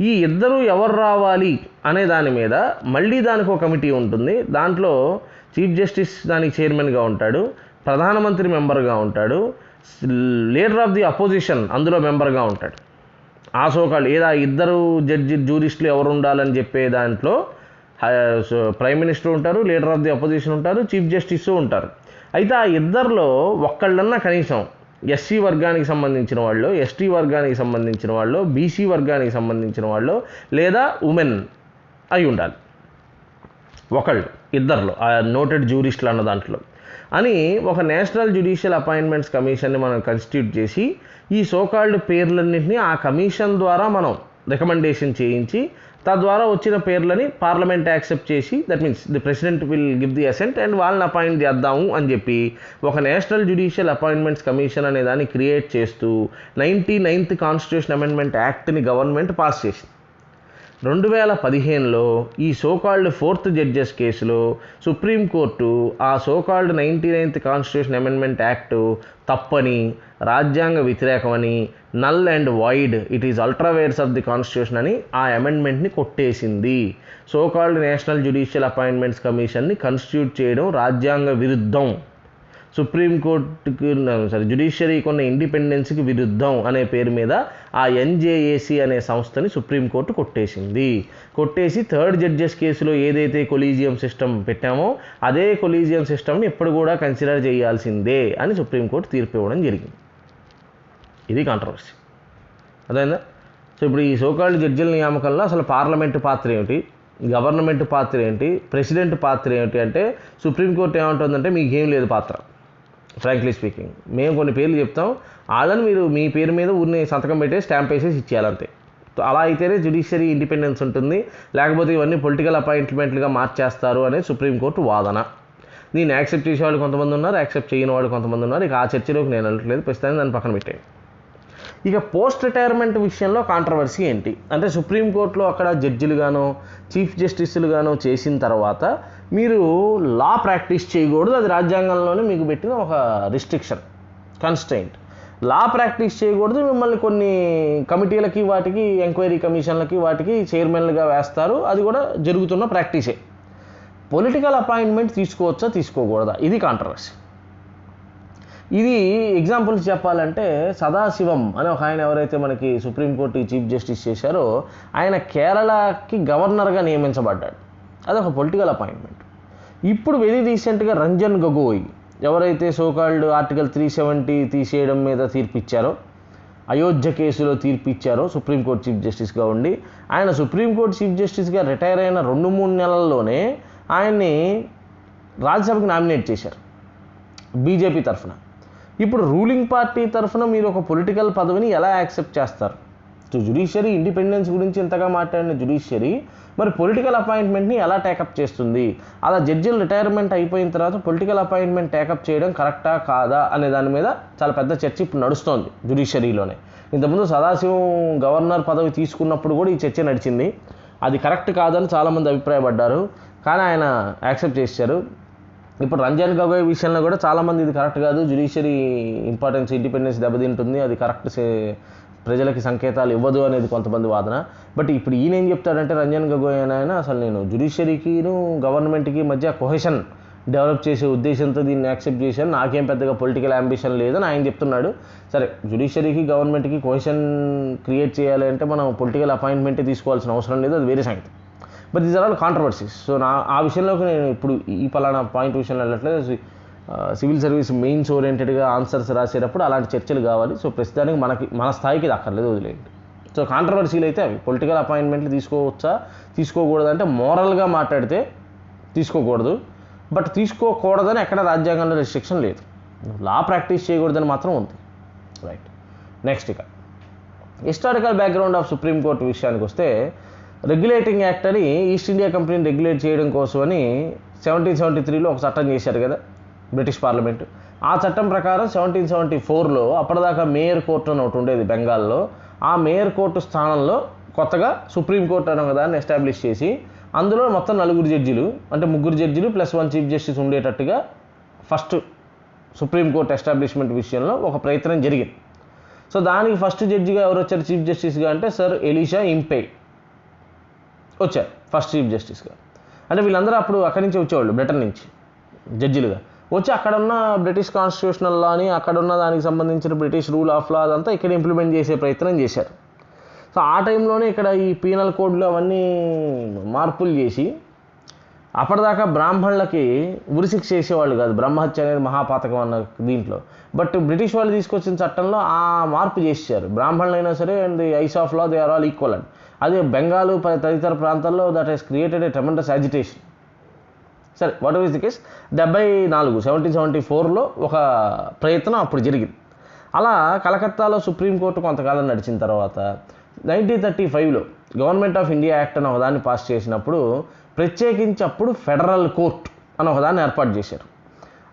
A: ఈ 2 ఎవరు రావాలి అనే దాని మీద మళ్ళీ దానికి ఒక కమిటీ ఉంటుంది. దాంట్లో చీఫ్ జస్టిస్ దానికి చైర్మన్గా ఉంటాడు, ప్రధానమంత్రి మెంబర్గా ఉంటాడు, లీడర్ ఆఫ్ ది అపోజిషన్ అందులో మెంబర్గా ఉంటాడు. ఆ సోకాళ్ళు ఏదా 2 జ్యూరిస్టులు ఎవరు ఉండాలని చెప్పే దాంట్లో ప్రైమ్ మినిస్టర్ ఉంటారు, లీడర్ ఆఫ్ ది అపోజిషన్ ఉంటారు, చీఫ్ జస్టిస్ ఉంటారు. అయితే ఆ 2లో ఒక్కళ్ళన్నా కనీసం ఎస్సీ వర్గానికి సంబంధించిన వాళ్ళు, ఎస్టీ వర్గానికి సంబంధించిన వాళ్ళు, బీసీ వర్గానికి సంబంధించిన వాళ్ళు, లేదా ఉమెన్ అయి ఉండాలి ఒకళ్ళు. ఇద్దరిలో ఆ నోటెడ్ జ్యూరిస్టులు అన్న దాంట్లో అని ఒక నేషనల్ జ్యుడిషియల్ అపాయింట్మెంట్స్ కమిషన్ని మనం కాన్స్టిట్యూట్ చేసి ఈ సోకాల్డ్ పేర్లన్నింటినీ ఆ కమిషన్ ద్వారా మనం రికమెండేషన్ చేయించి తద్వారా వచ్చిన పేర్లని పార్లమెంట్ యాక్సెప్ట్ చేసి that means the president will give the assent and వాళ్ళని అపాయింట్ చేద్దాము అని చెప్పి ఒక నేషనల్ జ్యుడిషియల్ అపాయింట్మెంట్స్ కమిషన్ అనే దాన్ని క్రియేట్ చేస్తూ 99th కాన్స్టిట్యూషన్ అమెండ్మెంట్ యాక్ట్ని గవర్నమెంట్ పాస్ చేసింది. 2015లో ఈ సోకాల్డ్ 4th జడ్జెస్ కేసులో సుప్రీంకోర్టు ఆ so called 99th constitution amendment act తప్పని, రాజ్యాంగ వ్యతిరేకమని, null and void, it is ultra vires of the constitution అని ఆ అమెండ్మెంట్ని కొట్టేసింది. సోకాల్డ్ నేషనల్ జ్యుడిషియల్ అపాయింట్మెంట్స్ కమిషన్ని కాన్స్టిట్యూట్ చేయడం రాజ్యాంగ విరుద్ధం, సుప్రీంకోర్టుకి జ్యుడిషియరీకి ఉన్న ఇండిపెండెన్స్కి విరుద్ధం అనే పేరు మీద ఆ ఎన్జేఏసీ అనే సంస్థని సుప్రీంకోర్టు కొట్టేసి 3rd జడ్జెస్ కేసులో ఏదైతే కొలీజియం సిస్టమ్ పెట్టామో అదే కొలీజియం సిస్టమ్ని ఎప్పుడు కూడా కన్సిడర్ చేయాల్సిందే అని సుప్రీంకోర్టు తీర్పు ఇవ్వడం జరిగింది. ఇది కాంట్రవర్సీ అదైందా. సో ఇప్పుడు ఈ సోకాల్డ్ జడ్జిల నియామకంలో అసలు పార్లమెంటు పాత్ర ఏమిటి, గవర్నమెంట్ పాత్ర ఏంటి, ప్రెసిడెంట్ పాత్ర ఏమిటి అంటే సుప్రీంకోర్టు ఏమంటుందంటే మీకేం లేదు పాత్ర. ఫ్రాంక్లీ స్పీకింగ్ మేము కొన్ని పేర్లు చెప్తాం, వాళ్ళని మీరు మీ పేరు మీద ఊరిని సంతకం పెట్టేసి స్టాంప్ వేసేసి ఇచ్చేయాలంతే. అలా అయితేనే జ్యుడిషియరీ ఇండిపెండెన్స్ ఉంటుంది, లేకపోతే ఇవన్నీ పొలిటికల్ అపాయింట్మెంట్లుగా మార్చేస్తారు అనేది సుప్రీంకోర్టు వాదన. దీన్ని యాక్సెప్ట్ చేసేవాళ్ళు కొంతమంది ఉన్నారు, యాక్సెప్ట్ చేయని వాళ్ళు కొంతమంది ఉన్నారు. ఇక ఆ చర్చలోకి నేను వెళ్ళట్లేదు, ప్రస్తుతానికి దాన్ని పక్కన పెట్టాను. ఇక పోస్ట్ రిటైర్మెంట్ విషయంలో కాంట్రవర్సీ ఏంటి అంటే సుప్రీంకోర్టులో అక్కడ జడ్జిలుగానో చీఫ్ జస్టిస్లుగానో చేసిన తర్వాత మీరు లా ప్రాక్టీస్ చేయకూడదు, అది రాజ్యాంగంలోనే మీకు పెట్టిన ఒక రిస్ట్రిక్షన్, కన్స్ట్రెయింట్. లా ప్రాక్టీస్ చేయకూడదు, మిమ్మల్ని కొన్ని కమిటీలకి వాటికి ఎంక్వైరీ కమిషన్లకి వాటికి చైర్మన్లుగా వేస్తారు, అది కూడా జరుగుతున్న ప్రాక్టీసే. పొలిటికల్ అపాయింట్మెంట్ తీసుకోవచ్చా తీసుకోకూడదా ఇది కాంట్రవర్సీ. ఇది ఎగ్జాంపుల్స్ చెప్పాలంటే సదాశివం అనే ఒక ఆయన ఎవరైతే మనకి సుప్రీంకోర్టు చీఫ్ జస్టిస్ చేశారో ఆయన కేరళకి గవర్నర్గా నియమించబడ్డాడు, అదొక పొలిటికల్ అపాయింట్మెంట్. ఇప్పుడు వెరీ రీసెంట్గా రంజన్ గొగోయ్ ఎవరైతే సోకాల్డ్ ఆర్టికల్ 370 తీసేయడం మీద తీర్పిచ్చారో, అయోధ్య కేసులో తీర్పిచ్చారో సుప్రీంకోర్టు చీఫ్ జస్టిస్గా ఉండి, ఆయన సుప్రీంకోర్టు చీఫ్ జస్టిస్గా రిటైర్ అయిన 2-3 నెలల్లోనే ఆయన్ని రాజ్యసభకి నామినేట్ చేశారు బీజేపీ తరఫున. ఇప్పుడు రూలింగ్ పార్టీ తరఫున మీరు ఒక పొలిటికల్ పదవిని ఎలా యాక్సెప్ట్ చేస్తారు? సో జ్యుడిషియరీ ఇండిపెండెన్స్ గురించి ఇంతగా మాట్లాడిన జ్యుడిషియరీ మరి పొలిటికల్ అపాయింట్మెంట్ని ఎలా టేకప్ చేస్తుంది? అలా జడ్జిలు రిటైర్మెంట్ అయిపోయిన తర్వాత పొలిటికల్ అపాయింట్మెంట్ టేకప్ చేయడం కరెక్టా కాదా అనే దాని మీద చాలా పెద్ద చర్చ ఇప్పుడు నడుస్తోంది జ్యుడిషియరీలోనే. ఇంతకుముందు సదాశివం గవర్నర్ పదవి తీసుకున్నప్పుడు కూడా ఈ చర్చ నడిచింది, అది కరెక్ట్ కాదని చాలామంది అభిప్రాయపడ్డారు, కానీ ఆయన యాక్సెప్ట్ చేశారు. ఇప్పుడు రంజన్ గొగోయ్ విషయంలో కూడా చాలామంది ఇది కరెక్ట్ కాదు, జ్యుడిషియరీ ఇంపార్టెన్స్ ఇండిపెండెన్స్ దెబ్బతింటుంది, అది కరెక్ట్ ప్రజలకి సంకేతాలు ఇవ్వదు అనేది కొంతమంది వాదన. బట్ ఇప్పుడు ఈయన ఏం చెప్తాడంటే రంజన్ గొగోయ్ ఆయన అసలు నేను జ్యుడిషియరీకిను గవర్నమెంట్కి మధ్య కొహెషన్ డెవలప్ చేసే ఉద్దేశంతో దీన్ని యాక్సెప్ట్ చేశాను, నాకేం పెద్దగా పొలిటికల్ అంబిషన్ లేదని ఆయన చెప్తున్నాడు. సరే జ్యుడిషియరీకి గవర్నమెంట్కి కొహెషన్ క్రియేట్ చేయాలి అంటే మనం పొలిటికల్ అపాయింట్మెంటే తీసుకోవాల్సిన అవసరం లేదు, అది వేరే సంగతి. But these are all controversies. So ఆ విషయంలోకి నేను ఇప్పుడు ఈ పలానా పాయింట్ విషయంలో వెళ్ళట్లేదు. సివిల్ సర్వీస్ మెయిన్స్ ఓరియంటెడ్గా ఆన్సర్స్ రాసేటప్పుడు అలాంటి చర్చలు కావాలి. సో ప్రస్తుతానికి మన స్థాయికి ఇది అక్కర్లేదు, వదిలేయండి. సో కాంట్రవర్సీలు అయితే అవి పొలిటికల్ అపాయింట్మెంట్లు తీసుకోవచ్చా తీసుకోకూడదు అంటే మోరల్గా మాట్లాడితే తీసుకోకూడదు, బట్ తీసుకోకూడదని ఎక్కడ రాజ్యాంగంలో రెస్ట్రిక్షన్ లేదు, లా ప్రాక్టీస్ చేయకూడదని మాత్రం ఉంది. రైట్. నెక్స్ట్ ఇక హిస్టారికల్ బ్యాక్గ్రౌండ్ ఆఫ్ సుప్రీంకోర్టు విషయానికి వస్తే రెగ్యులేటింగ్ యాక్ట్ అని ఈస్ట్ ఇండియా కంపెనీని రెగ్యులేట్ చేయడం కోసమని 1773లో ఒక చట్టం చేశారు కదా బ్రిటిష్ పార్లమెంటు. ఆ చట్టం ప్రకారం 1774లో అప్పటిదాకా మేయర్ కోర్టు అని ఒకటి ఉండేది బెంగాల్లో, ఆ మేయర్ కోర్టు స్థానంలో కొత్తగా సుప్రీంకోర్టు అనే దాన్ని ఎస్టాబ్లిష్ చేసి అందులో మొత్తం 4 జడ్జిలు అంటే 3 జడ్జిలు ప్లస్ 1 చీఫ్ జస్టిస్ ఉండేటట్టుగా ఫస్ట్ సుప్రీంకోర్టు ఎస్టాబ్లిష్మెంట్ విషయంలో ఒక ప్రయత్నం జరిగింది. సో దానికి ఫస్ట్ జడ్జిగా ఎవరు వచ్చారు చీఫ్ జస్టిస్గా అంటే సర్ ఎలీషా ఇంపే వచ్చారు ఫస్ట్ చీఫ్ జస్టిస్గా. అంటే వీళ్ళందరూ అప్పుడు అక్కడి నుంచి వచ్చేవాళ్ళు బ్రిటన్ నుంచి జడ్జిలుగా వచ్చి అక్కడున్న బ్రిటిష్ కాన్స్టిట్యూషనల్ లాని అక్కడున్న దానికి సంబంధించిన బ్రిటిష్ రూల్ ఆఫ్ లా అదంతా ఇక్కడ ఇంప్లిమెంట్ చేసే ప్రయత్నం చేశారు. సో ఆ టైంలోనే ఇక్కడ ఈ పీనల్ కోడ్లు అవన్నీ మార్పులు చేసి అప్పటిదాకా బ్రాహ్మణులకి ఉరిశిక్ష చేసేవాళ్ళు కాదు, బ్రహ్మహత్య అనేది మహాపాతకం అన్న దీంట్లో. బట్ బ్రిటిష్ వాళ్ళు తీసుకొచ్చిన చట్టంలో ఆ మార్పు చేశారు, బ్రాహ్మణులైనా సరే and the eyes of law they are all equal and. అదే బెంగాల్ తదితర ప్రాంతాల్లో that has created a tremendous agitation. సరే వాట్ ఈస్ ది కేస్ 1774లో ఒక ప్రయత్నం అప్పుడు జరిగింది. అలా కలకత్తాలో సుప్రీంకోర్టు కొంతకాలం నడిచిన తర్వాత 1935లో గవర్నమెంట్ ఆఫ్ ఇండియా యాక్ట్ అని ఒకదాన్ని పాస్ చేసినప్పుడు ప్రత్యేకించి అప్పుడు ఫెడరల్ కోర్ట్ అని ఒకదాన్ని ఏర్పాటు చేశారు.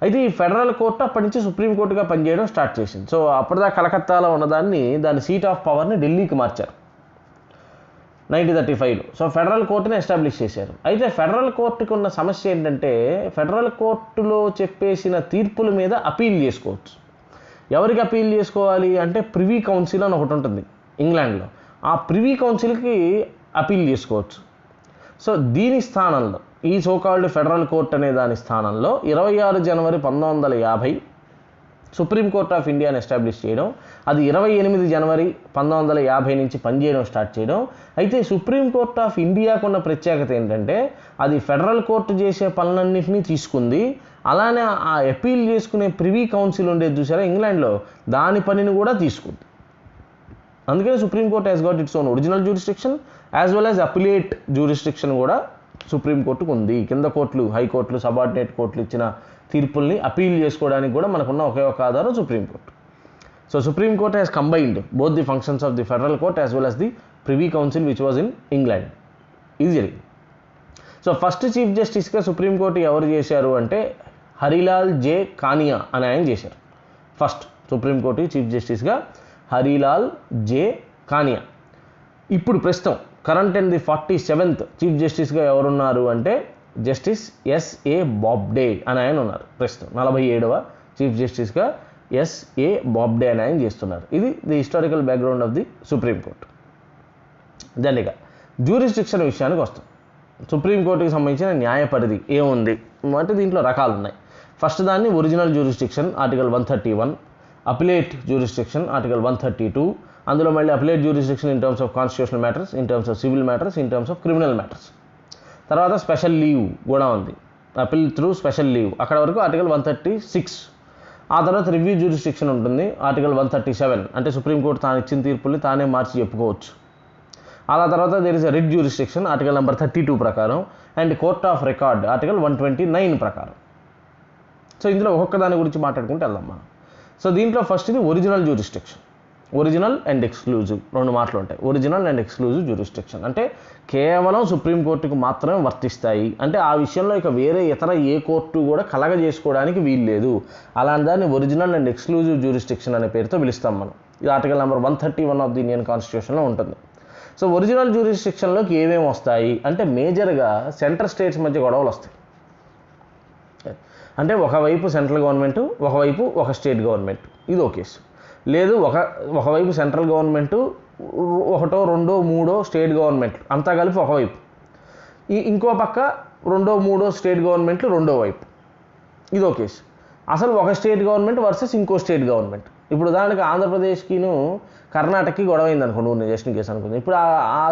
A: అయితే ఈ ఫెడరల్ కోర్టు అప్పటి నుంచి సుప్రీంకోర్టుగా పనిచేయడం స్టార్ట్ చేసింది. సో అప్పటిదా కలకత్తాలో ఉన్నదాన్ని దాని సీట్ ఆఫ్ పవర్ని ఢిల్లీకి మార్చారు 1935లో. సో ఫెడరల్ కోర్టుని ఎస్టాబ్లిష్ చేశారు. అయితే ఫెడరల్ కోర్టుకు ఉన్న సమస్య ఏంటంటే ఫెడరల్ కోర్టులో చెప్పేసిన తీర్పుల మీద అపీల్ చేసుకోవచ్చు. ఎవరికి అపీల్ చేసుకోవాలి అంటే ప్రివీ కౌన్సిల్ అని ఒకటి ఉంటుంది ఇంగ్లాండ్లో, ఆ ప్రివీ కౌన్సిల్కి అపీల్ చేసుకోవచ్చు. సో దీని స్థానంలో ఈ సోకాల్డ్ ఫెడరల్ కోర్ట్ అనే దాని స్థానంలో 26 జనవరి 1950 సుప్రీంకోర్ట్ ఆఫ్ ఇండియాని ఎస్టాబ్లిష్ చేయడం, అది 28 జనవరి 1950 నుంచి పనిచేయడం స్టార్ట్ చేయడం. అయితే సుప్రీంకోర్ట్ ఆఫ్ ఇండియాకు ఉన్న ప్రత్యేకత ఏంటంటే అది ఫెడరల్ కోర్టు చేసే పనులన్నింటినీ తీసుకుంది, అలానే ఆ అపీల్ చేసుకునే ప్రివీ కౌన్సిల్ ఉండేది చూసారా ఇంగ్లాండ్లో, దాని పనిని కూడా తీసుకుంది. అందుకని supreme court has got its own original jurisdiction as well as appellate jurisdiction కూడా సుప్రీంకోర్టుకు ఉంది. కింద కోర్టులు, హైకోర్టులు, సబార్డినేట్ కోర్టులు ఇచ్చిన తీర్పుల్ని అపీల్ చేసుకోవడానికి కూడా మనకున్న ఒకే ఒక ఆధారం supreme court. So supreme court has combined both the functions of the federal court as well as the privy council which was in England. ఇది జరిగింది. సో ఫస్ట్ చీఫ్ జస్టిస్గా సుప్రీంకోర్టు ఎవరు చేశారు అంటే హరిలాల్ జే కానియా అని ఆయన చేశారు. ఫస్ట్ సుప్రీంకోర్టు చీఫ్ జస్టిస్గా హరిలాల్ జే కానియా. ఇప్పుడు ప్రస్తుతం current and the 47th chief జస్టిస్గా ఎవరున్నారు అంటే జస్టిస్ ఎస్ఏ బాబ్డే అని ఆయన ఉన్నారు. ప్రస్తుతం 47వ చీఫ్ జస్టిస్గా ఎస్ఏ బాబ్డే అని ఆయన చేస్తున్నారు. ఇది the historical background of the supreme court. దానిగా జ్యూరిస్డిక్షన్ విషయానికి వస్తాం. సుప్రీంకోర్టుకి సంబంధించిన న్యాయ పరిధి ఏముంది అంటే దీంట్లో రకాలు ఉన్నాయి. ఫస్ట్ దాన్ని original jurisdiction article 131, appellate jurisdiction article 132, అందులో మళ్ళీ appellate jurisdiction in terms of constitutional matters, in terms of civil matters, in terms of criminal matters. తర్వాత స్పెషల్ లీవ్ కూడా ఉంది, అపిల్ త్రూ స్పెషల్ లీవ్, అక్కడ వరకు ఆర్టికల్ 136. ఆ తర్వాత రివ్యూ జ్యూరిస్డిక్షన్ ఉంటుంది ఆర్టికల్ 137, అంటే సుప్రీంకోర్టు తాను ఇచ్చిన తీర్పుల్ని తానే మార్చి చెప్పుకోవచ్చు. అలా తర్వాత there is a writ jurisdiction article number 32 ప్రకారం, and court of record article 129 ప్రకారం. సో ఇందులో ఒక్కొక్క దాని గురించి మాట్లాడుకుంటే వెళ్దాం మనం. సో దీంట్లో ఫస్ట్ ఇది original jurisdiction. Original and exclusive రెండు మాటలు ఉంటాయి. ఒరిజినల్ అండ్ ఎక్స్క్లూజివ్ జ్యూరిస్డిక్షన్ అంటే కేవలం సుప్రీంకోర్టుకు మాత్రమే వర్తిస్తాయి, అంటే ఆ విషయంలో ఇక వేరే ఇతర ఏ కోర్టు కూడా కలగజేసుకోవడానికి వీలు లేదు. అలాంటి దాన్ని ఒరిజినల్ అండ్ ఎక్స్క్లూజివ్ జ్యూరిస్డిక్షన్ అనే పేరుతో పిలుస్తాం మనం. ఇది article number 131 of the Indian కాన్స్టిట్యూషన్లో ఉంటుంది. సో ఒరిజినల్ జ్యూరిస్డిక్షన్లోకి ఏమేమి వస్తాయి అంటే మేజర్గా సెంటర్ స్టేట్స్ మధ్య గొడవలు వస్తాయి. అంటే ఒకవైపు సెంట్రల్ గవర్నమెంటు, ఒకవైపు ఒక స్టేట్ గవర్నమెంట్, ఇది ఓ కేసు. లేదు ఒకవైపు సెంట్రల్ గవర్నమెంటు, ఒకటో రెండో మూడో స్టేట్ గవర్నమెంట్లు అంతా కలిపి ఒకవైపు, ఇంకో పక్క రెండో మూడో స్టేట్ గవర్నమెంట్లు రెండో వైపు, ఇదో కేసు. అసలు ఒక స్టేట్ గవర్నమెంట్ వర్సెస్ ఇంకో స్టేట్ గవర్నమెంట్. ఇప్పుడు ఉదాహరణకి ఆంధ్రప్రదేశ్కిను కర్ణాటకకి గొడవ అయింది అనుకోండి, ఊరిని జస్ట్ కేసు అనుకుంది. ఇప్పుడు ఆ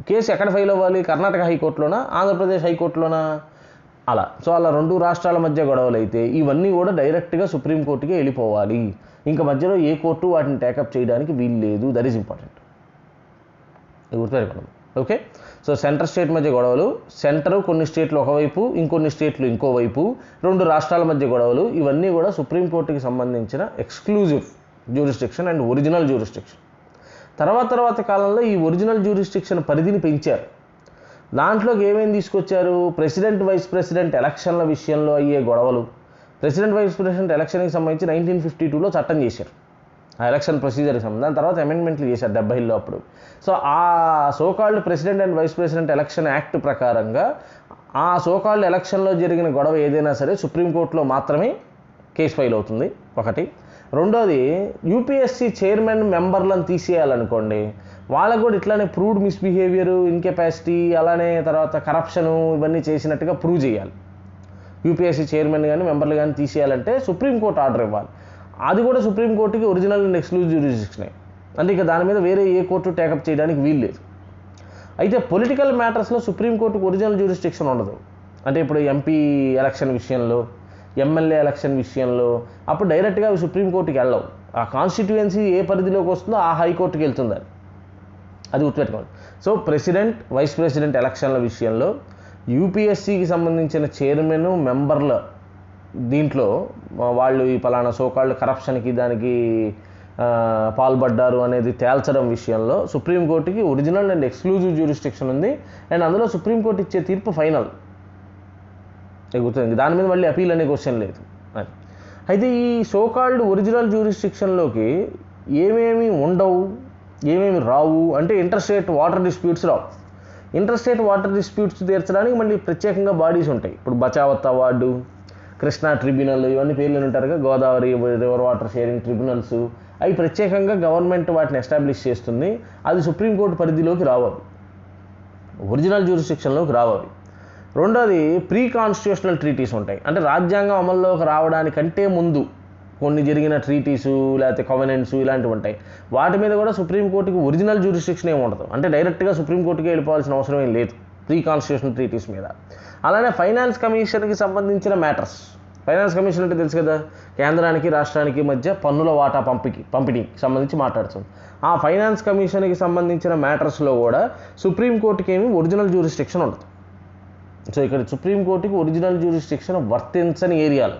A: కేసు ఎక్కడ ఫైల్ అవ్వాలి? కర్ణాటక హైకోర్టులోనా, ఆంధ్రప్రదేశ్ హైకోర్టులోనా? అలా. సో అలా రెండు రాష్ట్రాల మధ్య గొడవలు అయితే ఇవన్నీ కూడా డైరెక్ట్గా సుప్రీంకోర్టుకే వెళ్ళిపోవాలి. ఇంకా మధ్యలో ఏ కోర్టు వాటిని టేకప్ చేయడానికి వీలు లేదు. దట్ ఈజ్ ఇంపార్టెంట్, గుర్తుపెట్టుకోండి. ఓకే. సో సెంటర్ స్టేట్ మధ్య గొడవలు, సెంటరు కొన్ని స్టేట్లు ఒకవైపు, ఇంకొన్ని స్టేట్లు ఇంకోవైపు, రెండు రాష్ట్రాల మధ్య గొడవలు, ఇవన్నీ కూడా సుప్రీంకోర్టుకి సంబంధించిన exclusive jurisdiction and original jurisdiction. తర్వాత కాలంలో ఈ ఒరిజినల్ జ్యూరిస్డిక్షన్ పరిధిని పెంచారు. దాంట్లోకి ఏమేమి తీసుకొచ్చారు? ప్రెసిడెంట్ వైస్ ప్రెసిడెంట్ ఎలక్షన్ల విషయంలో అయ్యే గొడవలు, ప్రెసిడెంట్ వైస్ ప్రెసిడెంట్ ఎలక్షన్కి సంబంధించి 1952లో చట్టం చేశారు, ఆ ఎలక్షన్ ప్రొసీజర్కి సంబంధించి. దాని తర్వాత అమెండ్మెంట్లు చేశారు 70లో అప్పుడు. సో ఆ so called president and vice president election act ప్రకారంగా ఆ సోకాల్డ్ ఎలక్షన్లో జరిగిన గొడవ ఏదైనా సరే సుప్రీంకోర్టులో మాత్రమే కేసు ఫైల్ అవుతుంది, ఒకటి. రెండోది, యూపీఎస్సీ చైర్మన్ మెంబర్లను తీసేయాలనుకోండి, వాళ్ళకు కూడా ఇట్లానే ప్రూవ్డ్ మిస్బిహేవియర్, ఇన్కెపాసిటీ, అలానే తర్వాత కరప్షను ఇవన్నీ చేసినట్టుగా ప్రూవ్ చేయాలి. యూపీఎస్సీ చైర్మన్ కానీ మెంబర్లు కానీ తీసేయాలంటే సుప్రీంకోర్టు ఆర్డర్ ఇవ్వాలి. అది కూడా సుప్రీంకోర్టుకి ఒరిజినల్ అండ్ ఎక్స్క్లూజివ్ జ్యూరిస్డిక్షనే, అంటే ఇక దాని మీద వేరే ఏ కోర్టు టేకప్ చేయడానికి వీలు లేదు. అయితే పొలిటికల్ మ్యాటర్స్లో సుప్రీంకోర్టుకు ఒరిజినల్ జ్యూరిస్డిక్షన్ ఉండదు. అంటే ఇప్పుడు ఎంపీ ఎలక్షన్ విషయంలో, ఎమ్మెల్యే ఎలక్షన్ విషయంలో అప్పుడు డైరెక్ట్గా అవి సుప్రీంకోర్టుకి వెళ్ళవు. ఆ కాన్స్టిట్యుయెన్సీ ఏ పరిధిలోకి వస్తుందో ఆ హైకోర్టుకి వెళ్తుంది, అది గుర్తుపెట్టుకోండి. సో ప్రెసిడెంట్ వైస్ ప్రెసిడెంట్ ఎలక్షన్ల విషయంలో, యూపీఎస్సీకి సంబంధించిన చైర్మన్ మెంబర్ల దీంట్లో వాళ్ళు ఈ పలానా సోకాళ్ళు కరప్షన్కి దానికి పాల్పడ్డారు అనేది తేల్చడం విషయంలో సుప్రీంకోర్టుకి ఒరిజినల్ అండ్ ఎక్స్క్లూజివ్ జ్యూరిస్డిక్షన్ ఉంది. అండ్ అందులో సుప్రీంకోర్టు ఇచ్చే తీర్పు ఫైనల్, గుర్తుంది. దాని మీద మళ్ళీ అపీల్ అనే క్వశ్చన్ లేదు. అయితే ఈ సోకాల్డ్ ఒరిజినల్ జ్యూరిస్డిక్షన్లోకి ఏమేమి ఉండవు, ఏమేమి రావు అంటే ఇంటర్స్టేట్ వాటర్ డిస్ప్యూట్స్ రావు. ఇంటర్స్టేట్ వాటర్ డిస్ప్యూట్స్ తీర్చడానికి మళ్ళీ ప్రత్యేకంగా బాడీస్ ఉంటాయి. ఇప్పుడు బచావత్ అవార్డు, కృష్ణా ట్రిబ్యునల్, ఇవన్నీ పేర్లు ఉంటారుగా, Godavari river water sharing tribunals, అవి ప్రత్యేకంగా గవర్నమెంట్ వాటిని ఎస్టాబ్లిష్ చేస్తుంది. అది సుప్రీంకోర్టు పరిధిలోకి రావాలి, ఒరిజినల్ జ్యూరిస్డిక్షన్లోకి రావాలి. రెండోది ప్రీ కాన్స్టిట్యూషనల్ ట్రీటీస్ ఉంటాయి. అంటే రాజ్యాంగం అమల్లోకి రావడానికంటే ముందు కొన్ని జరిగిన ట్రీటీసు లేకపోతే కవెనెంట్స్ ఇలాంటివి ఉంటాయి. వాటి మీద కూడా సుప్రీంకోర్టుకి ఒరిజినల్ జ్యూరిస్డిక్షన్ ఏమి ఉండదు. అంటే డైరెక్ట్గా సుప్రీంకోర్టుకి వెళ్ళిపోవాల్సిన అవసరం ఏం లేదు ప్రీ కాన్స్టిట్యూషనల్ ట్రీటీస్ మీద. అలానే ఫైనాన్స్ కమిషన్కి సంబంధించిన మ్యాటర్స్, ఫైనాన్స్ కమిషన్ అంటే తెలుసు కదా, కేంద్రానికి రాష్ట్రానికి మధ్య పన్నుల వాటా పంపిణీకి సంబంధించి మాట్లాడుతుంది. ఆ ఫైనాన్స్ కమిషన్కి సంబంధించిన మ్యాటర్స్లో కూడా సుప్రీంకోర్టుకి ఏమి ఒరిజినల్ జ్యూరిస్డిక్షన్ ఉండదు. సో ఇక్కడ సుప్రీంకోర్టుకి ఒరిజినల్ జ్యూరిస్డిక్షన్ వర్తించని ఏరియాలు,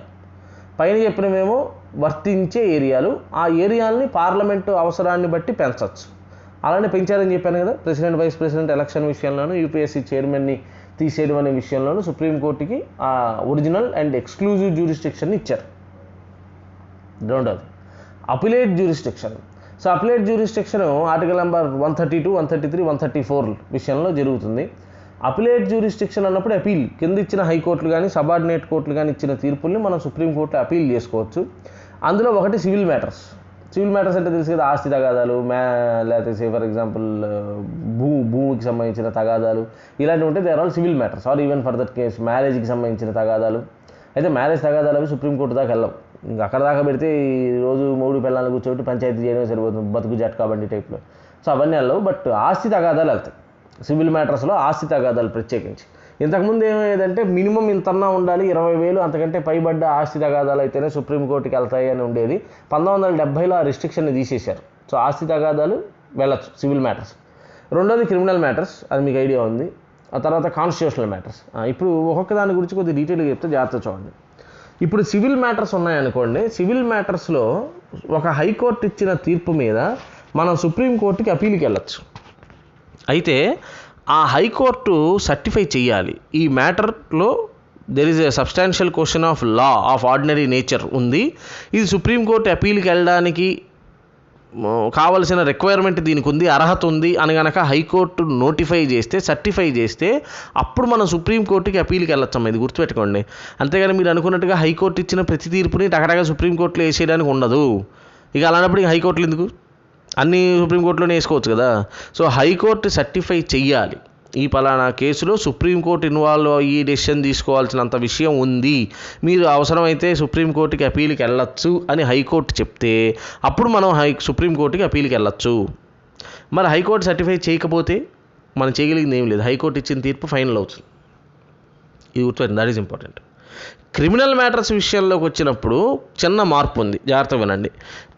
A: పైన చెప్పినవేమో వర్తించే ఏరియాలు. ఆ ఏరియాలని పార్లమెంటు అవసరాన్ని బట్టి పెంచవచ్చు. అలానే పెంచారని చెప్పాను కదా, ప్రెసిడెంట్ వైస్ ప్రెసిడెంట్ ఎలక్షన్ విషయంలోనూ యూపీఎస్సీ చైర్మన్ని తీసేయడం అనే విషయంలోనూ సుప్రీంకోర్టుకి ఆ ఒరిజినల్ అండ్ ఎక్స్క్లూజివ్ జ్యూరిస్డిక్షన్ని ఇచ్చారు. రెండోది appellate jurisdiction. So appellate jurisdiction article number 132, 133, 134 విషయంలో జరుగుతుంది. అపిలేట్ జ్యూరిస్డిక్షన్ అన్నప్పుడు అపీల్ కింద ఇచ్చిన హైకోర్టులు కానీ సబార్డినేట్ కోర్టులు కానీ ఇచ్చిన తీర్పుల్ని మనం సుప్రీంకోర్టులో అపీల్ చేసుకోవచ్చు. అందులో ఒకటి సివిల్ మ్యాటర్స్. సివిల్ మ్యాటర్స్ అంటే తెలుసు కదా, ఆస్తి తగాదాలు, లేకపోతే ఫర్ ఎగ్జాంపుల్ భూమికి సంబంధించిన తగాదాలు ఇలాంటివి ఉంటే they are all civil matters. Or even for that case మ్యారేజ్కి సంబంధించిన తగాదాలు. అయితే మ్యారేజ్ తగాదాలు అవి సుప్రీంకోర్టు దాకా వెళ్ళవు. ఇంకా అక్కడ దాకా పెడితే రోజు 3 పిల్లలు కూర్చోబెట్టి పంచాయతీ చేయడమే సరిపోతుంది, బతుకు జట్కా బండి టైప్లో. సో అవన్నీ వెళ్ళవు. బట్ ఆస్తి తగాదాలు వెళ్తాయి సివిల్ మ్యాటర్స్లో, ఆస్తి తగాదాలు ప్రత్యేకించి. ఇంతకుముందు ఏమయ్యేదంటే మినిమం ఇంతన్నా ఉండాలి, 20,000 అంతకంటే పైబడ్డ ఆస్తి తగాదాలు అయితేనే సుప్రీంకోర్టుకి వెళ్తాయి అని ఉండేది. 1970లో ఆ రిస్ట్రిక్షన్ని తీసేశారు. సో ఆస్తి తగాదాలు వెళ్ళచ్చు సివిల్ మ్యాటర్స్. రెండోది క్రిమినల్ మ్యాటర్స్, అది మీకు ఐడియా ఉంది. ఆ తర్వాత కాన్స్టిట్యూషనల్ మ్యాటర్స్. ఇప్పుడు ఒక్కొక్క దాని గురించి కొద్దిగా డీటెయిల్గా చెప్తే జాగ్రత్త చూడండి. ఇప్పుడు సివిల్ మ్యాటర్స్ ఉన్నాయనుకోండి, సివిల్ మ్యాటర్స్లో ఒక హైకోర్టు ఇచ్చిన తీర్పు మీద మనం సుప్రీంకోర్టుకి అపీల్కి వెళ్ళచ్చు. అయితే ఆ హైకోర్టు సర్టిఫై చేయాలి ఈ మ్యాటర్లో there is a substantial question of law of ordinary nature ఉంది, ఇది సుప్రీంకోర్టు అపీల్కి వెళ్ళడానికి కావలసిన రిక్వైర్మెంట్ దీనికి ఉంది, అర్హత ఉంది అని కనుక హైకోర్టు నోటిఫై చేస్తే, సర్టిఫై చేస్తే అప్పుడు మనం సుప్రీంకోర్టుకి అపీల్కి వెళ్ళొచ్చమ్మా. ఇది గుర్తుపెట్టుకోండి. అంతేగాని మీరు అనుకున్నట్టుగా హైకోర్టు ఇచ్చిన ప్రతి తీర్పుని టకటగా సుప్రీంకోర్టులో వేసేయడానికి ఉండదు. ఇక అలాంటప్పుడు హైకోర్టులు ఎందుకు, అన్నీ సుప్రీంకోర్టులోనే వేసుకోవచ్చు కదా. సో హైకోర్టు సర్టిఫై చెయ్యాలి, ఈ పలానా కేసులో సుప్రీంకోర్టు ఇన్వాల్వ్ అయ్యి డెసిషన్ తీసుకోవాల్సినంత విషయం ఉంది, మీరు అవసరమైతే సుప్రీంకోర్టుకి అపీల్కి వెళ్ళొచ్చు అని హైకోర్టు చెప్తే అప్పుడు మనం సుప్రీంకోర్టుకి అపీల్కి వెళ్ళొచ్చు. మరి హైకోర్టు సర్టిఫై చేయకపోతే మనం చేయగలిగింది ఏం లేదు, హైకోర్టు ఇచ్చిన తీర్పు ఫైనల్ అవుతుంది. ఇది గుర్తుపెట్టండి, that is important. Criminal matters విషయంలోకి వచ్చినప్పుడు చిన్న మార్పు ఉంది, జాగ్రత్తగా వినండి.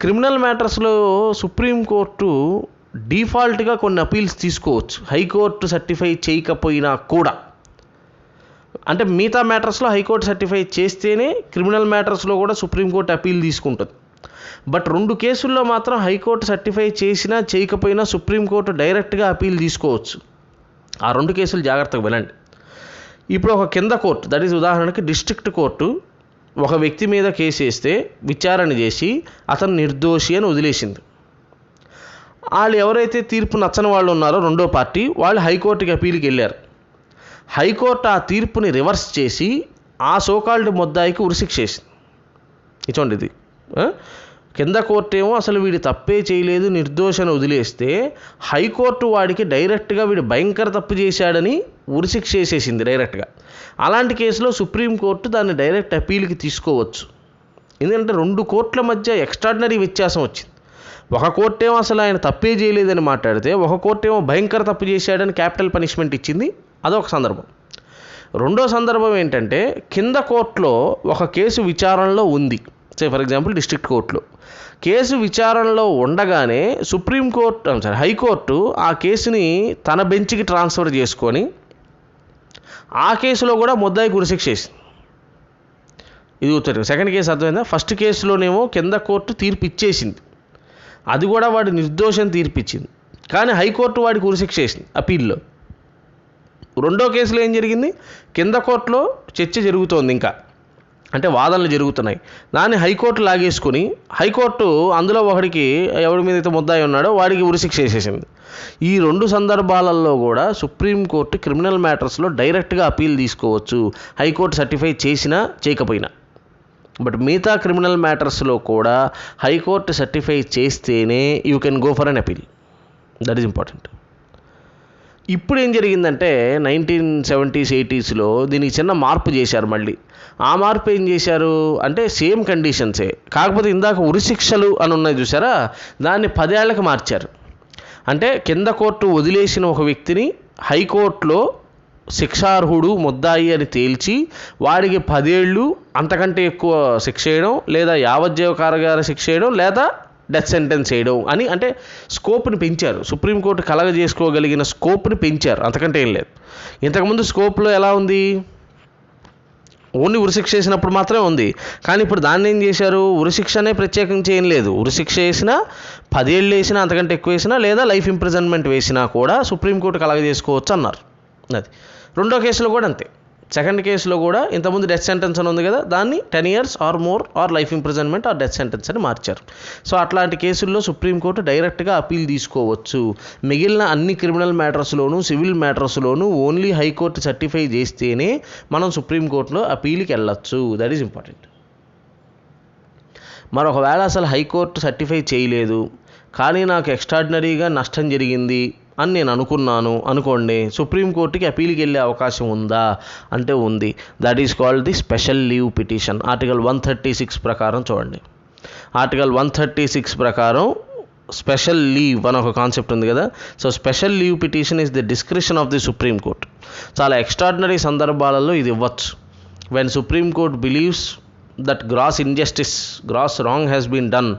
A: క్రిమినల్ మ్యాటర్స్లో సుప్రీంకోర్టు డిఫాల్ట్గా కొన్ని అపీల్స్ తీసుకోవచ్చు హైకోర్టు సర్టిఫై చేయకపోయినా కూడా. అంటే మిగతా మ్యాటర్స్లో హైకోర్టు సర్టిఫై చేస్తేనే క్రిమినల్ మ్యాటర్స్లో కూడా సుప్రీంకోర్టు అపీల్ తీసుకుంటుంది. బట్ 2 కేసుల్లో మాత్రం హైకోర్టు సర్టిఫై చేసినా చేయకపోయినా సుప్రీంకోర్టు డైరెక్ట్గా అపీల్ తీసుకోవచ్చు. ఆ 2 కేసులు జాగ్రత్తగా వినండి. ఇప్పుడు ఒక కింద కోర్టు, దట్ ఈజ్ ఉదాహరణకి డిస్ట్రిక్ట్ కోర్టు ఒక వ్యక్తి మీద కేసు వేస్తే విచారణ చేసి అతను నిర్దోషి అని వదిలేసింది. వాళ్ళు ఎవరైతే తీర్పు నచ్చని వాళ్ళు ఉన్నారో రెండో పార్టీ, వాళ్ళు హైకోర్టుకి అపీల్కి వెళ్ళారు. హైకోర్టు ఆ తీర్పుని రివర్స్ చేసి ఆ సోకాల్డ్ ముద్దాయికి ఉరిశిక్ష చేసింది. ఇచ్చోండి, ఇది కింద కోర్టు ఏమో అసలు వీడు తప్పే చేయలేదు నిర్దోషని వదిలేస్తే, హైకోర్టు వాడికి డైరెక్ట్గా వీడు భయంకర తప్పు చేశాడని ఉరిశిక్ష చేసేసింది డైరెక్ట్గా. అలాంటి కేసులో సుప్రీంకోర్టు దాన్ని డైరెక్ట్ అపీల్కి తీసుకోవచ్చు. ఎందుకంటే 2 కోర్టుల మధ్య ఎక్స్ట్రాడినరీ వ్యత్యాసం వచ్చింది. ఒక కోర్టు ఏమో అసలు ఆయన తప్పే చేయలేదని మాట్లాడితే, ఒక కోర్టు ఏమో భయంకర తప్పు చేశాడని క్యాపిటల్ పనిష్మెంట్ ఇచ్చింది. అదొక సందర్భం. రెండో సందర్భం ఏంటంటే, కింద కోర్టులో ఒక కేసు విచారణలో ఉంది, సే ఫర్ ఎగ్జాంపుల్ డిస్ట్రిక్ట్ కోర్టులో కేసు విచారణలో ఉండగానే హైకోర్టు ఆ కేసుని తన బెంచ్కి ట్రాన్స్ఫర్ చేసుకొని ఆ కేసులో కూడా ముద్దాయికి ఉరిశిక్ష వేసింది. ఇది గుర్తుపెట్టుకో. సెకండ్ కేసు అర్థమైందా? ఫస్ట్ కేసులోనేమో కింద కోర్టు తీర్పు ఇచ్చేసింది, అది కూడా వాడి నిర్దోషం తీర్పిచ్చింది, కానీ హైకోర్టు వాడికి ఉరిశిక్ష వేసింది అప్పీల్లో. రెండో కేసులో ఏం జరిగింది? కింద కోర్టులో చర్చ జరుగుతోంది, ఇంకా అంటే వాదనలు జరుగుతున్నాయి. దాన్ని హైకోర్టు లాగేసుకుని హైకోర్టు అందులో ఒకడికి, ఎవడి మీద అయితే ముద్దాయి ఉన్నాడో వాడికి ఉరిశిక్ష వేసేసింది. ఈ రెండు సందర్భాలలో కూడా సుప్రీంకోర్టు క్రిమినల్ మ్యాటర్స్లో డైరెక్ట్గా అపీల్ తీసుకోవచ్చు, హైకోర్టు సర్టిఫై చేసినా చేయకపోయినా. బట్ మిగతా క్రిమినల్ మ్యాటర్స్లో కూడా హైకోర్టు సర్టిఫై చేస్తేనే you can go for an appeal. That is important. ఇప్పుడు ఏం జరిగిందంటే 1970s 80sలో దీనికి చిన్న మార్పు చేశారు మళ్ళీ. ఆ మార్పు ఏం చేశారు అంటే సేమ్ కండిషన్సే, కాకపోతే ఇందాక ఉరిశిక్షలు అని ఉన్నాయి చూసారా, దాన్ని 10 ఏళ్ళకి మార్చారు. అంటే కింద కోర్టు వదిలేసిన ఒక వ్యక్తిని హైకోర్టులో శిక్షార్హుడు ముద్దాయి అని తేల్చి వాడికి 10 ఏళ్ళు అంతకంటే ఎక్కువ శిక్ష వేయడం, లేదా యావజ్జీవ కారాగార శిక్ష వేయడం, లేదా డెత్ సెంటెన్స్ చేయడం అని, అంటే స్కోప్ని పెంచారు. సుప్రీంకోర్టు కలగజేసుకోగలిగిన స్కోప్ని పెంచారు, అంతకంటే ఏం లేదు. ఇంతకుముందు స్కోప్లో ఎలా ఉంది? ఓన్లీ ఉరిశిక్ష వేసినప్పుడు మాత్రమే ఉంది. కానీ ఇప్పుడు దాన్ని ఏం చేశారు? ఉరిశిక్షనే ప్రత్యేకంగా ఏం లేదు, ఉరిశిక్ష వేసినా 10 ఏళ్ళు వేసినా అంతకంటే ఎక్కువ వేసినా లేదా లైఫ్ ఇంప్రిజన్మెంట్ వేసినా కూడా సుప్రీంకోర్టు కలగజేసుకోవచ్చు అన్నారు. అది రెండో కేసులో కూడా అంతే. సెకండ్ కేసులో కూడా ఇంతకుముందు డెత్ సెంటెన్స్ అని ఉంది కదా, దాన్ని 10 years or more or life imprisonment or death sentence అని మార్చారు. సో అట్లాంటి కేసుల్లో సుప్రీంకోర్టు డైరెక్ట్గా అపీల్ తీసుకోవచ్చు. మిగిలిన అన్ని క్రిమినల్ మ్యాటర్స్లోనూ సివిల్ మ్యాటర్స్లోనూ ఓన్లీ హైకోర్టు సర్టిఫై చేస్తేనే మనం సుప్రీంకోర్టులో అపీల్కి వెళ్ళచ్చు. That is important. మరొకవేళ అసలు హైకోర్టు సర్టిఫై చేయలేదు, కానీ నాకు ఎక్స్ట్రాడినరీగా నష్టం జరిగింది అని నేను అనుకున్నాను అనుకోండి, సుప్రీంకోర్టుకి అపీల్కి వెళ్ళే అవకాశం ఉందా అంటే ఉంది. That is called the special leave petition. Article 136 ప్రకారం చూడండి. ఆర్టికల్ 136 ప్రకారం స్పెషల్ లీవ్ అని ఒక కాన్సెప్ట్ ఉంది కదా. So special leave petition is the discretion of the Supreme Court. చాలా ఎక్స్ట్రాడినరీ సందర్భాలలో ఇది ఇవ్వచ్చు. When Supreme Court believes that gross injustice, gross wrong has been done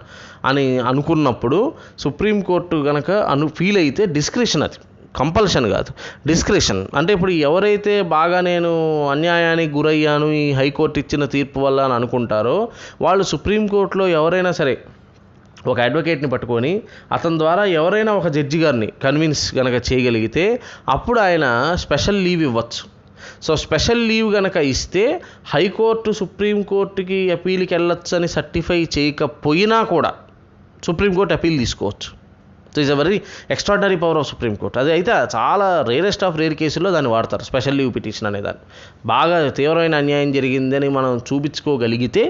A: అని అనుకున్నప్పుడు సుప్రీంకోర్టు కనుక ఫీల్ అయితే డిస్క్రిషన్, అది కంపల్షన్ కాదు, డిస్క్రిషన్. అంటే ఇప్పుడు ఎవరైతే బాగా నేను అన్యాయానికి గురయ్యాను ఈ హైకోర్టు ఇచ్చిన తీర్పు వల్ల అని అనుకుంటారో వాళ్ళు సుప్రీంకోర్టులో ఎవరైనా సరే ఒక అడ్వకేట్ని పట్టుకొని అతని ద్వారా ఎవరైనా ఒక జడ్జి గారిని కన్విన్స్ కనుక చేయగలిగితే అప్పుడు ఆయన స్పెషల్ లీవ్ ఇవ్వచ్చు. సో స్పెషల్ లీవ్ కనుక ఇస్తే హైకోర్టు సుప్రీంకోర్టుకి అపీల్కి వెళ్ళొచ్చు అని సర్టిఫై చేయకపోయినా కూడా సుప్రీంకోర్టు అపీల్ తీసుకోవచ్చు. So it's a very extraordinary power of supreme court. అది అయితే చాలా రేరెస్ట్ ఆఫ్ రేర్ కేసుల్లో దాన్ని వాడతారు, స్పెషల్ లీవ్ పిటిషన్ అనేదాన్ని. బాగా తీవ్రమైన అన్యాయం జరిగిందని మనం చూపించుకోగలిగితే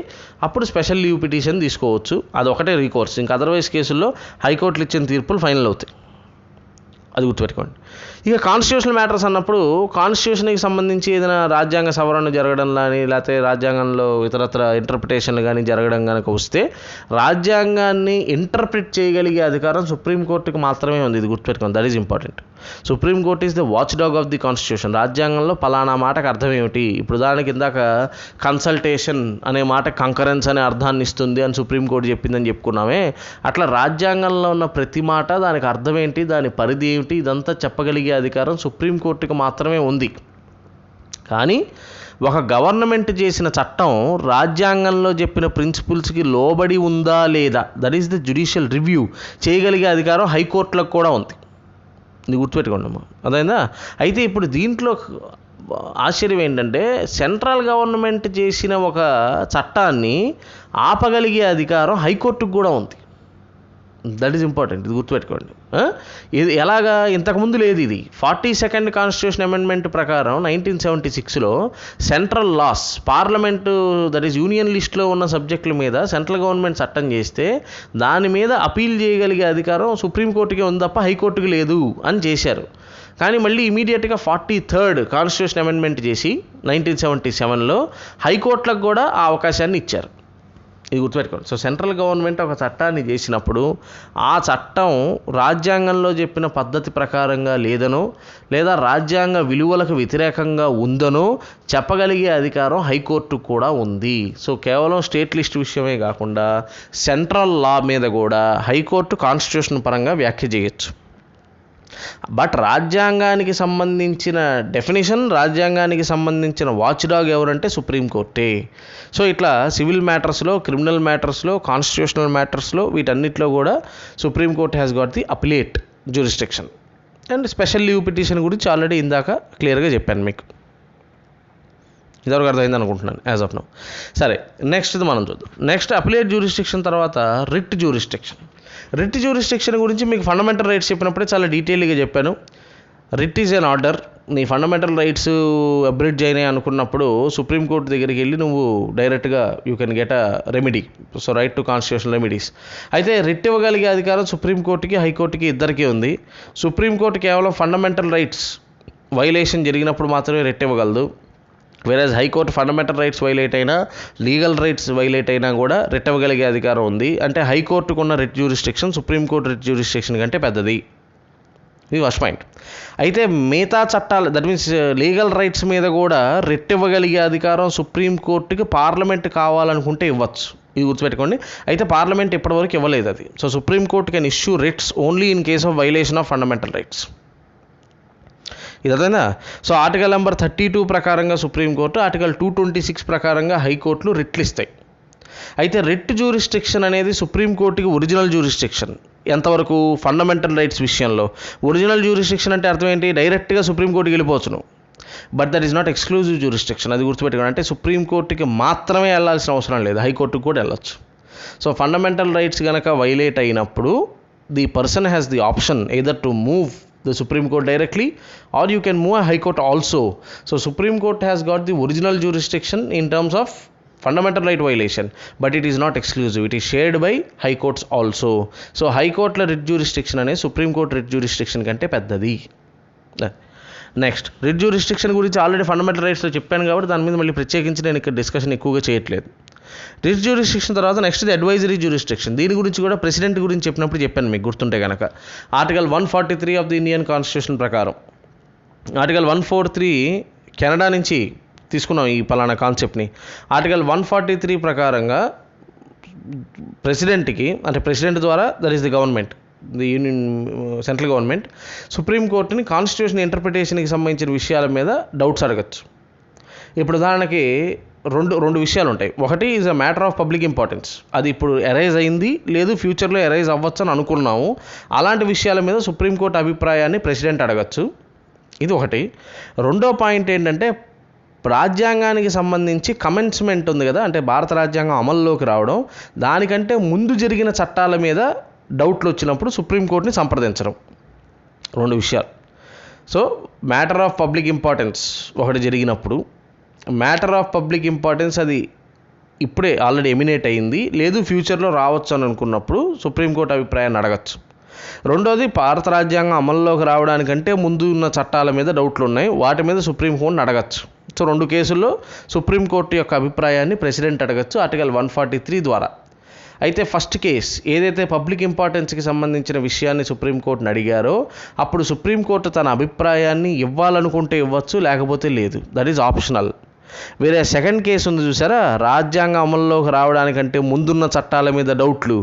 A: అప్పుడు స్పెషల్ లీవ్ పిటిషన్ తీసుకోవచ్చు. అది ఒకటే రీకోర్స్. ఇంకా అదర్వైజ్ కేసుల్లో హైకోర్టులు ఇచ్చిన తీర్పులు ఫైనల్ అవుతాయి, అది గుర్తుపెట్టుకోండి. ఇక కాన్స్టిట్యూషనల్ మ్యాటర్స్ అన్నప్పుడు కాన్స్టిట్యూషన్కి సంబంధించి ఏదైనా రాజ్యాంగ సవరణ జరగడం కానీ లేకపోతే రాజ్యాంగంలో ఇతరత్ర ఇంటర్ప్రిటేషన్లు కానీ జరగడం కనుక వస్తే రాజ్యాంగాన్ని ఇంటర్ప్రిట్ చేయగలిగే అధికారం సుప్రీంకోర్టుకి మాత్రమే ఉంది. ఇది గుర్తుపెట్టుకోండి, that is important. Supreme court is the watch dog of the constitution. రాజ్యాంగంలో పలానా మాటకు అర్థం ఏమిటి, ఇప్పుడు దానికి ఇందాక కన్సల్టేషన్ అనే మాట కంకరెన్స్ అనే అర్థాన్ని ఇస్తుంది అని సుప్రీంకోర్టు చెప్పిందని చెప్పుకున్నామే, అట్లా రాజ్యాంగంలో ఉన్న ప్రతి మాట దానికి అర్థం ఏంటి, దాని పరిధి ఏమిటి, ఇదంతా చెప్పగలిగే అధికారం సుప్రీంకోర్టుకి మాత్రమే ఉంది. కానీ ఒక గవర్నమెంట్ చేసిన చట్టం రాజ్యాంగంలో చెప్పిన ప్రిన్సిపల్స్కి లోబడి ఉందా లేదా, that is the judicial review చేయగలిగే అధికారం హైకోర్టులకు కూడా ఉంది. ఇది గుర్తుపెట్టుకోండి అమ్మా, అదైందా? అయితే ఇప్పుడు దీంట్లో ఆశ్చర్యం ఏంటంటే సెంట్రల్ గవర్నమెంట్ చేసిన ఒక చట్టాన్ని ఆపగలిగే అధికారం హైకోర్టుకు కూడా ఉంది. దట్ ఈజ్ ఇంపార్టెంట్, ఇది గుర్తుపెట్టుకోండి. ఇది ఎలాగా, ఇంతకుముందు లేదు. ఇది 42nd కాన్స్టిట్యూషన్ అమెండ్మెంట్ ప్రకారం 1976లో central laws, parliament that is union లిస్ట్లో ఉన్న సబ్జెక్టుల మీద సెంట్రల్ గవర్నమెంట్ చట్టం చేస్తే దాని మీద అపీల్ చేయగలిగే అధికారం సుప్రీంకోర్టుకే ఉంది తప్ప హైకోర్టుకి లేదు అని చేశారు. కానీ మళ్ళీ ఇమీడియట్గా 43rd కాన్స్టిట్యూషన్ అమెండ్మెంట్ చేసి 1977లో హైకోర్టులకు కూడా ఆ అవకాశాన్ని ఇచ్చారు. ఇది గుర్తుపెట్టుకోండి. సో సెంట్రల్ గవర్నమెంట్ ఒక చట్టాన్ని చేసినప్పుడు ఆ చట్టం రాజ్యాంగంలో చెప్పిన పద్ధతి ప్రకారంగా లేదనో లేదా రాజ్యాంగ విలువలకు వ్యతిరేకంగా ఉందనో చెప్పగలిగే అధికారం హైకోర్టుకు కూడా ఉంది. సో కేవలం స్టేట్ లిస్ట్ విషయమే కాకుండా సెంట్రల్ లా మీద కూడా హైకోర్టు కాన్స్టిట్యూషన్ పరంగా వ్యాఖ్య చేయొచ్చు. బట్ రాజ్యాంగానికి సంబంధించిన డెఫినేషన్, రాజ్యాంగానికి సంబంధించిన వాచ్ డాగ్ ఎవరంటే సుప్రీంకోర్టే. సో ఇట్లా సివిల్ మ్యాటర్స్లో, క్రిమినల్ మ్యాటర్స్లో, కాన్స్టిట్యూషనల్ మ్యాటర్స్లో వీటన్నిటిలో కూడా Supreme Court has got the appellate jurisdiction. And special leave petition గురించి ఆల్రెడీ ఇందాక క్లియర్గా చెప్పాను మీకు. ఇదివరకు అర్థమైంది అనుకుంటున్నాను యాజ్ ఆఫ్ నౌ. సరే, నెక్స్ట్ మనం చూద్దాం. నెక్స్ట్ అపిలేట్ జ్యూరిస్డిక్షన్ తర్వాత రిట్ జ్యూరిస్డిక్షన్. రిట్ జ్యూరిస్డిక్షన్ గురించి మీకు ఫండమెంటల్ రైట్స్ చెప్పినప్పుడే చాలా డీటెయిల్గా చెప్పాను. Writ is an order. నీ ఫండమెంటల్ రైట్స్ అబ్రిడ్జ్ అయినాయి అనుకున్నప్పుడు సుప్రీంకోర్టు దగ్గరికి వెళ్ళి నువ్వు డైరెక్ట్గా you can get a remedy. So right to constitutional remedies. అయితే రిట్ ఇవ్వగలిగే అధికారం సుప్రీంకోర్టుకి, హైకోర్టుకి ఇద్దరికీ ఉంది. సుప్రీంకోర్టు కేవలం ఫండమెంటల్ రైట్స్ వైలేషన్ జరిగినప్పుడు మాత్రమే రిట్ ఇవ్వగలదు. వేరేజ్ హైకోర్టు ఫండమెంటల్ రైట్స్ వైలేట్ అయినా, లీగల్ రైట్స్ వైలేట్ అయినా కూడా రిట్ ఇవ్వగలిగే అధికారం ఉంది. అంటే హైకోర్టుకు ఉన్న writ jurisdiction supreme court writ jurisdiction కంటే పెద్దది. ఇది ఫస్ట్ పాయింట్. అయితే మిగతా చట్టాలు, దట్ మీన్స్ లీగల్ రైట్స్ మీద కూడా రిట్ ఇవ్వగలిగే అధికారం సుప్రీంకోర్టుకి పార్లమెంట్ కావాలనుకుంటే ఇవ్వచ్చు. ఇది గుర్తుపెట్టుకోండి. అయితే పార్లమెంట్ ఇప్పటివరకు ఇవ్వలేదు అది. So supreme court can issue writs only in case of violation of fundamental rights. ఇది అర్థమైందా? సో ఆర్టికల్ నెంబర్ 32 ప్రకారంగా సుప్రీంకోర్టు, ఆర్టికల్ 226 ప్రకారంగా హైకోర్టులు రిట్లు ఇస్తాయి. అయితే రిట్ జ్యూరిస్డిక్షన్ అనేది సుప్రీంకోర్టుకి ఒరిజినల్ జ్యూరిస్డిక్షన్. ఎంతవరకు? ఫండమెంటల్ రైట్స్ విషయంలో. ఒరిజినల్ జ్యూరిస్డిక్షన్ అంటే అర్థం ఏంటి? డైరెక్ట్గా సుప్రీంకోర్టుకి వెళ్ళిపోవచ్చు నువ్వు. But that is not exclusive jurisdiction. అది గుర్తుపెట్టుకోండి. అంటే సుప్రీంకోర్టుకి మాత్రమే వెళ్ళాల్సిన అవసరం లేదు, హైకోర్టుకు కూడా వెళ్ళొచ్చు. సో ఫండమెంటల్ రైట్స్ కనుక వైలేట్ అయినప్పుడు the person has the option either to move the Supreme Court directly or you can move a High Court also. So Supreme Court has got the original jurisdiction in terms of fundamental right violation, but it is not exclusive. It is shared by High Courts also. So High Court la writ jurisdiction ane Supreme Court writ jurisdiction kante peddadi. Next writ jurisdiction గురించి already fundamental రైట్స్లో చెప్పాను కాబట్టి దాని మీద మళ్ళీ ప్రత్యేకించి నేను ఇక్కడ discussion ఎక్కువగా చేయట్లేదు. రిట్ జ్యూరిస్డిక్షన్ తర్వాత నెక్స్ట్ అడ్వైజరీ జ్యూరిస్డిక్షన్. దీని గురించి కూడా ప్రెసిడెంట్ గురించి చెప్పినప్పుడు చెప్పాను మీకు గుర్తుంటే కనుక. Article 143 of the Indian constitution ప్రకారం, ఆర్టికల్ 143 కెనడా నుంచి తీసుకున్నాం ఈ పలానా కాన్సెప్ట్ని. ఆర్టికల్ 143 ప్రకారంగా ప్రెసిడెంట్కి, అంటే ప్రెసిడెంట్ ద్వారా that is the government, the union central government, సుప్రీంకోర్టుని కాన్స్టిట్యూషన్ ఇంటర్ప్రిటేషన్కి సంబంధించిన విషయాల మీద డౌట్స్ అడగచ్చు. ఇప్పుడు ఉదాహరణకి రెండు విషయాలు ఉంటాయి. ఒకటి is a matter of public importance. అది ఇప్పుడు ఎరైజ్ అయింది, లేదు ఫ్యూచర్లో ఎరైజ్ అవ్వచ్చు అని అనుకున్నాము. అలాంటి విషయాల మీద సుప్రీంకోర్టు అభిప్రాయాన్ని ప్రెసిడెంట్ అడగచ్చు. ఇది ఒకటి. రెండో పాయింట్ ఏంటంటే రాజ్యాంగానికి సంబంధించి కమెన్స్మెంట్ ఉంది కదా, అంటే భారత రాజ్యాంగం అమల్లోకి రావడం, దానికంటే ముందు జరిగిన చట్టాల మీద డౌట్లు వచ్చినప్పుడు సుప్రీంకోర్టుని సంప్రదించడం. రెండు విషయాలు. So matter of public importance ఒకటి జరిగినప్పుడు, మ్యాటర్ ఆఫ్ పబ్లిక్ ఇంపార్టెన్స్ అది ఇప్పుడే ఆల్రెడీ ఎమినేట్ అయింది, లేదు ఫ్యూచర్లో రావచ్చు అని అనుకున్నప్పుడు సుప్రీంకోర్టు అభిప్రాయాన్ని అడగచ్చు. రెండోది భారత రాజ్యాంగం అమల్లోకి రావడానికంటే ముందు ఉన్న చట్టాల మీద డౌట్లు ఉన్నాయి, వాటి మీద సుప్రీంకోర్టుని అడగచ్చు. సో రెండు కేసుల్లో సుప్రీంకోర్టు యొక్క అభిప్రాయాన్ని ప్రెసిడెంట్ అడగచ్చు ఆర్టికల్ 143 ద్వారా. అయితే ఫస్ట్ కేస్ ఏదైతే పబ్లిక్ ఇంపార్టెన్స్కి సంబంధించిన విషయాన్ని సుప్రీంకోర్టుని అడిగారో అప్పుడు సుప్రీంకోర్టు తన అభిప్రాయాన్ని ఇవ్వాలనుకుంటే ఇవ్వచ్చు, లేకపోతే లేదు. That is optional. వేరే సెకండ్ కేసు ఉంది చూసారా, రాజ్యాంగ అమల్లోకి రావడానికంటే ముందున్న చట్టాల మీద డౌట్లు.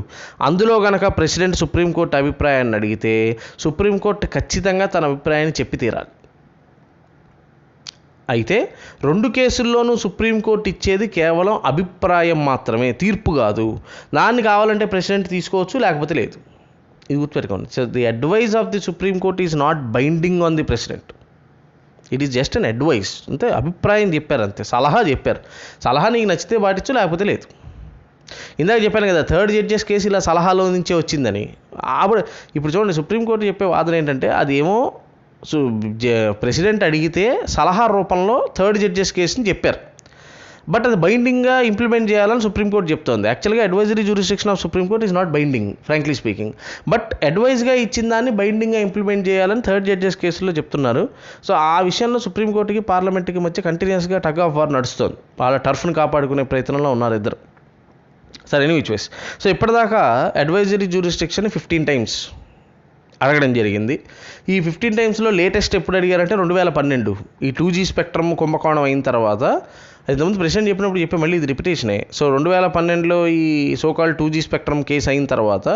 A: అందులో కనుక ప్రెసిడెంట్ సుప్రీంకోర్టు అభిప్రాయాన్ని అడిగితే సుప్రీంకోర్టు ఖచ్చితంగా తన అభిప్రాయాన్ని చెప్పి తీరాలి. అయితే రెండు కేసుల్లోనూ సుప్రీంకోర్టు ఇచ్చేది కేవలం అభిప్రాయం మాత్రమే, తీర్పు కాదు. దాన్ని కావాలంటే ప్రెసిడెంట్ తీసుకోవచ్చు, లేకపోతే లేదు. ఇది గుర్తుపెట్టుకోండి. So the advice of the Supreme Court is not binding on the president. It is just an advice. అంతే, అభిప్రాయం చెప్పారు అంతే, సలహా చెప్పారు. సలహా నీకు నచ్చితే పాటించు, లేకపోతే లేదు. ఇందాక చెప్పాను కదా, థర్డ్ జడ్జెస్ కేసు ఇలా సలహాలో నుంచే వచ్చిందని. ఇప్పుడు చూడండి, సుప్రీంకోర్టు చెప్పే వాదన ఏంటంటే అదేమో ప్రెసిడెంట్ అడిగితే సలహా రూపంలో థర్డ్ జడ్జెస్ కేసుని చెప్పారు, బట్ అది బైండింగ్గా ఇంప్లిమెంట్ చేయాలని సుప్రీంకోర్టు చెప్తోంది. యాక్చువల్గా advisory jurisdiction of supreme court is not binding, frankly speaking. But అడ్వైజ్గా ఇచ్చిన దాన్ని బైండింగ్గా ఇంప్లిమెంట్ చేయాలని థర్డ్ జడ్జెస్ కేసులో చెప్తున్నారు. సో ఆ విషయంలో సుప్రీంకోర్టుకి పార్లమెంట్కి మధ్య కంటిన్యూస్గా టగ్ ఆఫ్ వార్ నడుస్తుంది. వాళ్ళ టర్ఫ్ని కాపాడుకునే ప్రయత్నంలో ఉన్నారు ఇద్దరు. సరే, ఎనీ విచ్ వేస్. సో ఇప్పటిదాకా అడ్వైజరీ జ్యూరిస్డిక్షన్ 15 times అడగడం జరిగింది. ఈ 15 timesలో లేటెస్ట్ ఎప్పుడు అడిగారంటే 2012 ఈ 2G స్పెక్ట్రమ్ కుంభకోణం అయిన తర్వాత ఇంతకుముందు ప్రెసిడెంట్ చెప్పినప్పుడు చెప్పే మళ్ళీ ఇది రిపిటేషనే. సో 2012లో ఈ సోకాల్డ్ 2G స్పెక్ట్రమ్ కేసు అయిన తర్వాత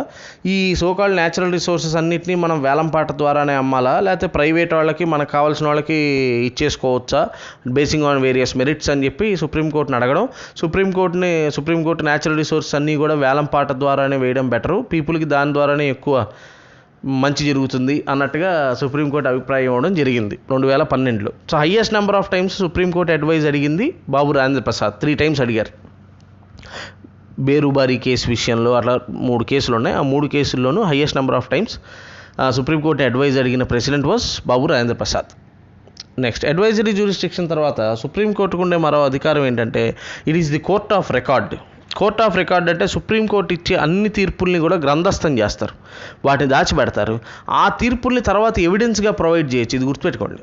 A: ఈ సోకాల్డ్ న్యాచురల్ రిసోర్సెస్ అన్నింటినీ మనం వేలంపాట ద్వారానే అమ్మాలా, లేకపోతే ప్రైవేట్ వాళ్ళకి మనకు కావాల్సిన వాళ్ళకి ఇచ్చేసుకోవచ్చా బేసింగ్ ఆన్ వేరియస్ మెరిట్స్ అని చెప్పి సుప్రీంకోర్టుని అడగడం. సుప్రీంకోర్టు న్యాచురల్ రిసోర్సెస్ అన్నీ కూడా వేలంపాట ద్వారానే వేయడం బెటరు, పీపుల్కి దాని ద్వారానే ఎక్కువ మంచి జరుగుతుంది అన్నట్టుగా సుప్రీంకోర్టు అభిప్రాయం ఇవ్వడం జరిగింది 2012లో. So highest number of times supreme court advice అడిగింది బాబు రాజేంద్ర ప్రసాద్, 3 times అడిగారు. బేరుబారీ కేసు విషయంలో అట్లా 3 కేసులు ఉన్నాయి. ఆ 3 కేసుల్లోనూ highest number of times supreme court advice అడిగిన president was Babu Rajendra Prasad. Next advisory jurisdiction తర్వాత సుప్రీంకోర్టుకు ఉండే మరో అధికారం ఏంటంటే it is the court of record. Court of record అంటే సుప్రీంకోర్టు ఇచ్చే అన్ని తీర్పుల్ని కూడా గ్రంథస్థం చేస్తారు, వాటిని దాచిపెడతారు. ఆ తీర్పుల్ని తర్వాత ఎవిడెన్స్గా ప్రొవైడ్ చేయొచ్చు, ఇది గుర్తుపెట్టుకోండి.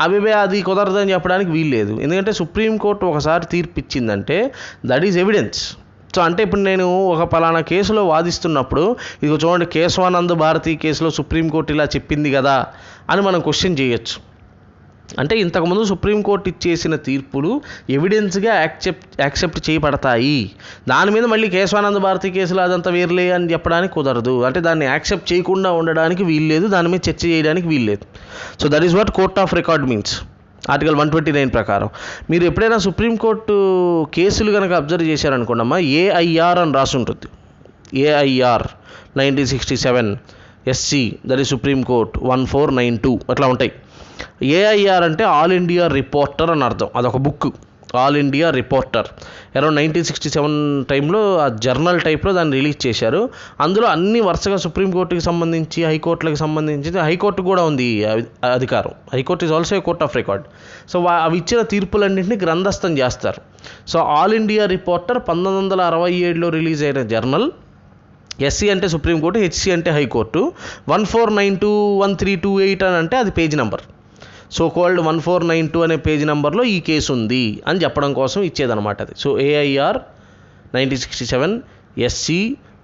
A: అది కుదరదని చెప్పడానికి వీలు లేదు, ఎందుకంటే సుప్రీంకోర్టు ఒకసారి తీర్పు ఇచ్చిందంటే దట్ ఈజ్ ఎవిడెన్స్. సో అంటే ఇప్పుడు నేను ఒక పలానా కేసులో వాదిస్తున్నప్పుడు ఇది చూడండి కేశవానంద్ భారతి కేసులో సుప్రీంకోర్టు ఇలా చెప్పింది కదా అని మనం క్వశ్చన్ చేయొచ్చు. అంటే ఇంతకుముందు సుప్రీంకోర్టు ఇచ్చేసిన తీర్పులు ఎవిడెన్స్గా యాక్సెప్ట్ చేయబడతాయి, దాని మీద మళ్ళీ కేశవానంద భారతి కేసులో అదంతా వేర్లే అని చెప్పడానికి కుదరదు. అంటే దాన్ని యాక్సెప్ట్ చేయకుండా ఉండడానికి వీల్లేదు, దాని మీద చర్చ చేయడానికి వీల్లేదు. So that is what court of record means. Article 129 ప్రకారం మీరు ఎప్పుడైనా సుప్రీంకోర్టు కేసులు కనుక అబ్జర్వ్ చేశారనుకోండమ్మా, ఏఐఆర్ అని రాసి ఉంటుంది. AIR 1967 SC that is supreme court 1492 అట్లా ఉంటాయి. ఏఐఆర్ అంటే ఆల్ ఇండియా రిపోర్టర్ అని అర్థం, అదొక book. All India reporter around 1967 టైంలో ఆ జర్నల్ టైప్లో దాన్ని రిలీజ్ చేశారు. అందులో అన్ని వరుసగా సుప్రీంకోర్టుకి సంబంధించి హైకోర్టులకు సంబంధించి, హైకోర్టు కూడా ఉంది అధికారం, high court is also a court of record. So అవి ఇచ్చిన తీర్పులన్నింటినీ గ్రంథస్థం చేస్తారు. సో ఆల్ ఇండియా రిపోర్టర్ 1967లో రిలీజ్ అయిన జర్నల్. SC అంటే సుప్రీంకోర్టు, HC అంటే హైకోర్టు. 1492 1328 అని అంటే అది పేజ్ నెంబర్. సో కాల్డ్ 1492 అనే పేజ్ నెంబర్లో ఈ కేసు ఉంది అని చెప్పడం కోసం ఇచ్చేదన్నమాట అది. సో ఏఐఆర్ 1967 SC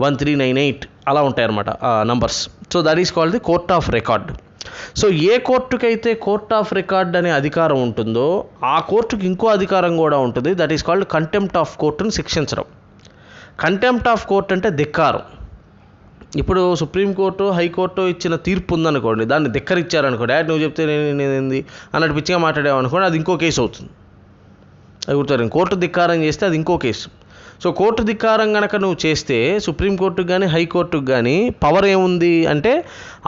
A: 1398 అలా ఉంటాయన్నమాట numbers. So that is called the court of record. So ఏ కోర్టుకైతే కోర్ట్ ఆఫ్ రికార్డ్ అనే అధికారం ఉంటుందో ఆ కోర్టుకి ఇంకో అధికారం కూడా ఉంటుంది, that is called contempt of కోర్టును శిక్షించడం. కంటెంప్ట్ ఆఫ్ కోర్ట్ అంటే ధిక్కారం. ఇప్పుడు సుప్రీంకోర్టు హైకోర్టు ఇచ్చిన తీర్పు ఉందనుకోండి, దాన్ని ధిక్కరిచ్చారనుకోండి, నువ్వు చెప్తే నేనేంది అన్నట్టు పిచ్చిగా మాట్లాడామనుకోండి, అది ఇంకో కేసు అవుతుంది. అది గుర్తారు, కోర్టు ధిక్కారం చేస్తే అది ఇంకో కేసు. సో కోర్టు ధిక్కారం కనుక నువ్వు చేస్తే సుప్రీంకోర్టుకు కానీ హైకోర్టుకు కానీ పవర్ ఏముంది అంటే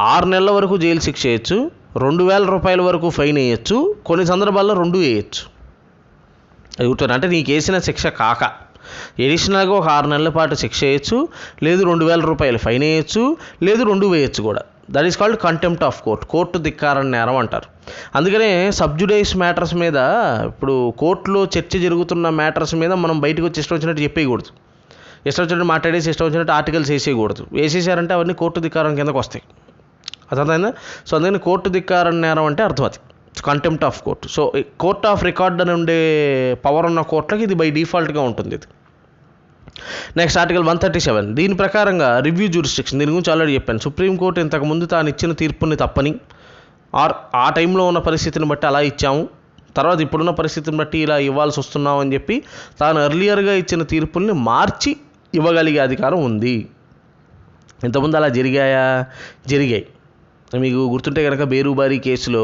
A: 6 నెలల వరకు జైలు శిక్ష వేయచ్చు, 2000 రూపాయల వరకు ఫైన్ వేయచ్చు, కొన్ని సందర్భాల్లో 2 వేయచ్చు. అది గుర్తారు, అంటే నీకు వేసిన శిక్ష కాక ఎడిషనల్గా ఒక 6 నెలల పాటు శిక్ష వేయచ్చు, లేదు 2000 రూపాయలు ఫైన్ వేయచ్చు, లేదు 2 వేయచ్చు కూడా. That is called contempt of court, court ధిక్కారం నేరం అంటారు. అందుకనే సబ్జుడైస్ మ్యాటర్స్ మీద, ఇప్పుడు కోర్టులో చర్చ జరుగుతున్న మ్యాటర్స్ మీద మనం బయటకు వచ్చి ఇష్టం వచ్చినట్టు చెప్పేయకూడదు, ఇష్టం వచ్చినట్టు మాట్లాడేసి ఇష్టం వచ్చినట్టు ఆర్టికల్స్ వేసేయకూడదు. వేసేసారంటే అవన్నీ కోర్టు ధిక్కారం కిందకు వస్తాయి, అర్థమైందా? సో అందుకని కోర్టు ధిక్కారం నేరం అంటే అర్థం అది, contempt of court. So court of record అని ఉండే పవర్ ఉన్న కోర్టులకి ఇది బై డిఫాల్ట్గా ఉంటుంది ఇది. నెక్స్ట్ ఆర్టికల్ 137, దీని ప్రకారంగా రివ్యూ జ్యూరిస్డిక్షన్. దీని గురించి ఆల్రెడీ చెప్పాను. సుప్రీంకోర్టు ఇంతకుముందు తాను ఇచ్చిన తీర్పుని తప్పని, ఆ టైంలో ఉన్న పరిస్థితిని బట్టి అలా ఇచ్చాము, తర్వాత ఇప్పుడున్న పరిస్థితిని బట్టి ఇలా ఇవ్వాల్సి వస్తున్నాం అని చెప్పి తాను ఎర్లియర్గా ఇచ్చిన తీర్పుల్ని మార్చి ఇవ్వగలిగే అధికారం ఉంది. ఇంతకుముందు అలా జరిగాయి. మీకు గుర్తుంటే కనుక బేరుబారీ కేసులో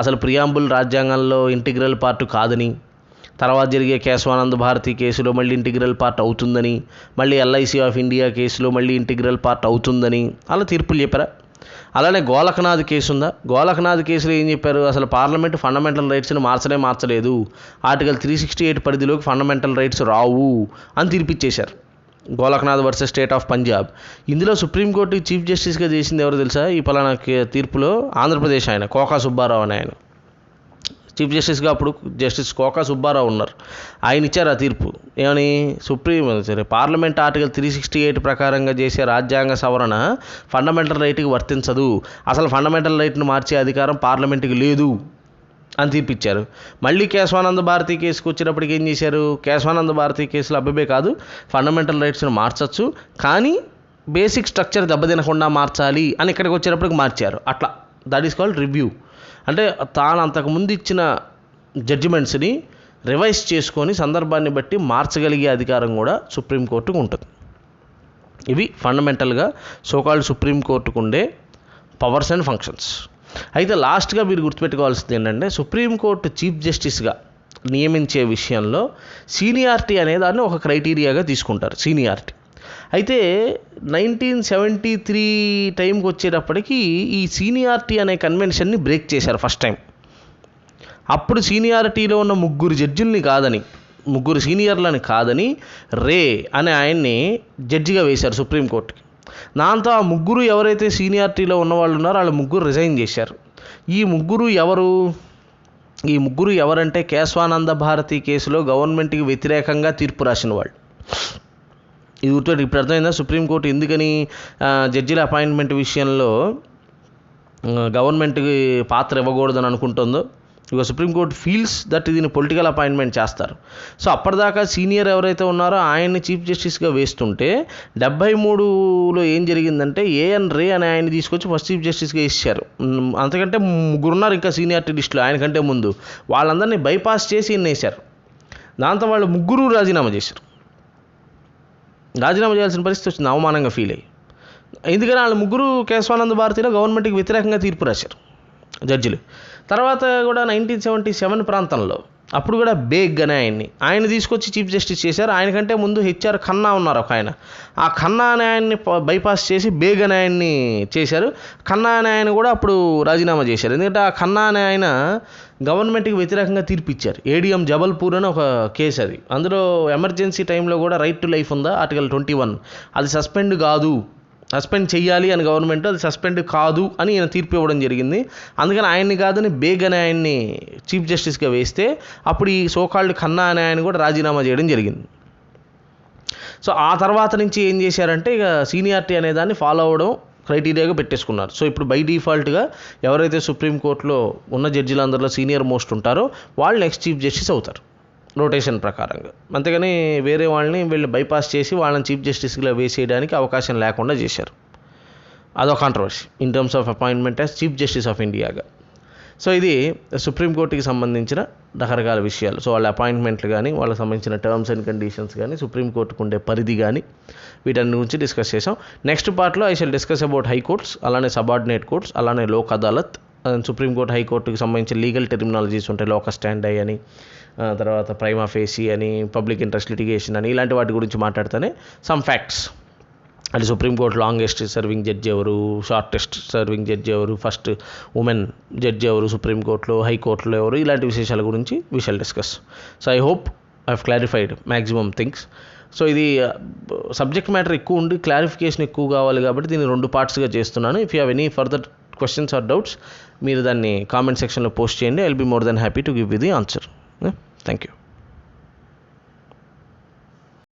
A: అసలు ప్రియాంబుల్ రాజ్యాంగంలో ఇంటిగ్రల్ పార్ట్ కాదని, తర్వాత జరిగే కేశవానంద భారతి కేసులో మళ్ళీ ఇంటిగ్రల్ పార్ట్ అవుతుందని, మళ్ళీ LIC ఆఫ్ ఇండియా కేసులో మళ్ళీ ఇంటిగ్రల్ పార్ట్ అవుతుందని అలా తీర్పులు చెప్పారా? అలానే గోలఖనాథ్ కేసు ఉందా? గోలఖనాథ్ కేసులో ఏం చెప్పారు? అసలు పార్లమెంట్ ఫండమెంటల్ రైట్స్ని మార్చలేదు, ఆర్టికల్ 368 పరిధిలోకి ఫండమెంటల్ రైట్స్ రావు అని తీర్పిచ్చేశారు. గోలఖనాథ్ వర్సెస్ స్టేట్ ఆఫ్ పంజాబ్. ఇందులో సుప్రీంకోర్టు చీఫ్ జస్టిస్గా చేసింది ఎవరు తెలుసా? ఈ పలానా తీర్పులో ఆంధ్రప్రదేశ్ ఆయన కోకా సుబ్బారావు అని, ఆయన చీఫ్ జస్టిస్గా అప్పుడు జస్టిస్ కోకా సుబ్బారావు ఉన్నారు. ఆయన ఇచ్చారు ఆ తీర్పు. ఏమని? పార్లమెంట్ ఆర్టికల్ 368 ప్రకారంగా చేసే రాజ్యాంగ సవరణ ఫండమెంటల్ రైట్కి వర్తించదు, అసలు ఫండమెంటల్ రైట్ని మార్చే అధికారం పార్లమెంట్కి లేదు అని తీర్పిచ్చారు. మళ్ళీ కేశవానంద భారతి కేసుకు వచ్చేటప్పటికి ఏం చేశారు? కేశవానంద భారతి కేసులో అబ్బాయి కాదు, ఫండమెంటల్ రైట్స్ని మార్చచ్చు, కానీ బేసిక్ స్ట్రక్చర్ దెబ్బతినకుండా మార్చాలి అని ఇక్కడికి వచ్చేటప్పటికి మార్చారు. అట్లా దట్ ఈస్ కాల్డ్ రివ్యూ. అంటే తాను అంతకుముందు ఇచ్చిన జడ్జిమెంట్స్ని రివైజ్ చేసుకొని సందర్భాన్ని బట్టి మార్చగలిగే అధికారం కూడా సుప్రీంకోర్టుకు ఉంటుంది. ఇవి ఫండమెంటల్గా సోకాల్డ్ సుప్రీంకోర్టుకు ఉండే పవర్స్ అండ్ ఫంక్షన్స్. అయితే లాస్ట్గా మీరు గుర్తుపెట్టుకోవాల్సింది ఏంటంటే సుప్రీంకోర్టు చీఫ్ జస్టిస్గా నియమించే విషయంలో సీనియారిటీ అనే దాన్ని ఒక క్రైటీరియాగా తీసుకుంటారు, సీనియారిటీ. అయితే 1973 టైంకి వచ్చేటప్పటికి ఈ సీనియారిటీ అనే కన్వెన్షన్ని బ్రేక్ చేశారు ఫస్ట్ టైం. అప్పుడు సీనియారిటీలో ఉన్న ముగ్గురు సీనియర్లని కాదని రే అనే ఆయన్ని జడ్జిగా వేశారు సుప్రీంకోర్టుకి. దాంతో ఆ ముగ్గురు ఎవరైతే సీనియారిటీలో ఉన్నవాళ్ళు ఉన్నారో వాళ్ళు ముగ్గురు రిజైన్ చేశారు. ఈ ముగ్గురు ఎవరంటే కేశవానంద భారతి కేసులో గవర్నమెంట్కి వ్యతిరేకంగా తీర్పు రాసిన వాళ్ళు. ఇది ఇప్పుడు అర్థమైందా సుప్రీంకోర్టు ఎందుకని జడ్జిల అపాయింట్మెంట్ విషయంలో గవర్నమెంట్కి పాత్ర ఇవ్వకూడదని అనుకుంటుందో. ఇక సుప్రీంకోర్టు ఫీల్స్ దట్ దీన్ని పొలిటికల్ అపాయింట్మెంట్ చేస్తారు. సో అప్పటిదాకా సీనియర్ ఎవరైతే ఉన్నారో ఆయన్ని చీఫ్ జస్టిస్గా వేస్తుంటే 73లో ఏం జరిగిందంటే ఏఎన్ రే అనే ఆయన్ని తీసుకొచ్చి ఫస్ట్ చీఫ్ జస్టిస్గా వేసారు. అంతకంటే ముగ్గురున్నారు ఇంకా సీనియారిటీ లిస్టులో ఆయనకంటే ముందు. వాళ్ళందరినీ బైపాస్ చేసి ఈయన వేశారు. దాంతో వాళ్ళు ముగ్గురు రాజీనామా చేశారు. రాజీనామా చేయాల్సిన పరిస్థితి వచ్చింది, అవమానంగా ఫీల్ అయ్యి. ఎందుకని వాళ్ళు ముగ్గురు కేశవానంద భారతిలో గవర్నమెంట్కి వ్యతిరేకంగా తీర్పు రాశారు జడ్జిలు. తర్వాత కూడా 1977 ప్రాంతంలో అప్పుడు కూడా బేగ్ అనే ఆయన తీసుకొచ్చి చీఫ్ జస్టిస్ చేశారు. ఆయనకంటే ముందు హెచ్ఆర్ ఖన్నా ఉన్నారు ఒక ఆయన. ఆ ఖన్నా అనే ఆయన్ని బైపాస్ చేసి బేగ్ అనే ఆయన్ని చేశారు. ఖన్నా అనే ఆయన కూడా అప్పుడు రాజీనామా చేశారు. ఎందుకంటే ఆ ఖన్నా అనే ఆయన గవర్నమెంట్కి వ్యతిరేకంగా తీర్పు ఇచ్చారు. ఏడిఎం జబల్పూర్ అని ఒక కేసు అది. అందులో ఎమర్జెన్సీ టైంలో కూడా రైట్ టు లైఫ్ ఉందా, ఆర్టికల్ 21, అది సస్పెండ్ చెయ్యాలి అని గవర్నమెంట్, అది సస్పెండ్ కాదు అని ఈయన తీర్పు ఇవ్వడం జరిగింది. అందుకని ఆయన్ని కాదని బేగ్ అనే ఆయన్ని చీఫ్ జస్టిస్గా వేస్తే అప్పుడు ఈ సోకాల్డ్ ఖన్నా అనే ఆయన కూడా రాజీనామా చేయడం జరిగింది. సో ఆ తర్వాత నుంచి ఏం చేశారంటే ఇక సీనియారిటీ అనే దాన్ని ఫాలో అవ్వడం క్రైటీరియాగా పెట్టేసుకున్నారు. సో ఇప్పుడు బై డిఫాల్ట్గా ఎవరైతే సుప్రీంకోర్టులో ఉన్న జడ్జిలందరిలో సీనియర్ మోస్ట్ ఉంటారో వాళ్ళు నెక్స్ట్ చీఫ్ జస్టిస్ అవుతారు రొటేషన్ ప్రకారంగా. అంతేగాని వేరే వాళ్ళని వీళ్ళు బైపాస్ చేసి వాళ్ళని చీఫ్ జస్టిస్గా వేసేయడానికి అవకాశం లేకుండా చేశారు. అదొక controversy in terms of appointment as chief justice of ఇండియాగా. సో ఇది సుప్రీంకోర్టుకి సంబంధించిన రకరకాల విషయాలు. సో వాళ్ళ అపాయింట్మెంట్లు కానీ, వాళ్ళకి సంబంధించిన టర్మ్స్ అండ్ కండిషన్స్ కానీ, సుప్రీంకోర్టుకు ఉండే పరిధి కానీ, వీటన్ని గురించి డిస్కస్ చేసాం. నెక్స్ట్ పార్ట్లో I shall discuss about high courts, అలానే సబార్డినేట్ కోర్ట్స్, అలానే లోక్ అదాలత్, సుప్రీంకోర్టు హైకోర్టుకి సంబంధించిన లీగల్ టెర్మినాలజీస్ ఉంటాయి. లోకస్ స్టాండై అని, తర్వాత ప్రైమా ఫేసి అని, పబ్లిక్ ఇంట్రెస్ట్ లిటిగేషన్ అని, ఇలాంటి వాటి గురించి మాట్లాడితేనే సమ్ ఫ్యాక్ట్స్. అంటే సుప్రీంకోర్టు లాంగెస్ట్ సర్వింగ్ జడ్జి ఎవరు, షార్టెస్ట్ సర్వింగ్ జడ్జి ఎవరు, ఫస్ట్ ఉమెన్ జడ్జి ఎవరు సుప్రీంకోర్టులో, హైకోర్టులో ఎవరు, ఇలాంటి విశేషాల గురించి we shall discuss. So I hope I have clarified maximum things. So ఇది సబ్జెక్ట్ మ్యాటర్ ఎక్కువ ఉండి క్లారిఫికేషన్ ఎక్కువ కావాలి కాబట్టి దీన్ని 2 పార్ట్స్గా చేస్తున్నాను. If you have any further questions or doubts మీరు దాన్ని కామెంట్ సెక్షన్లో పోస్ట్ చేయండి. I will be more than happy to give you the answer. Thank you.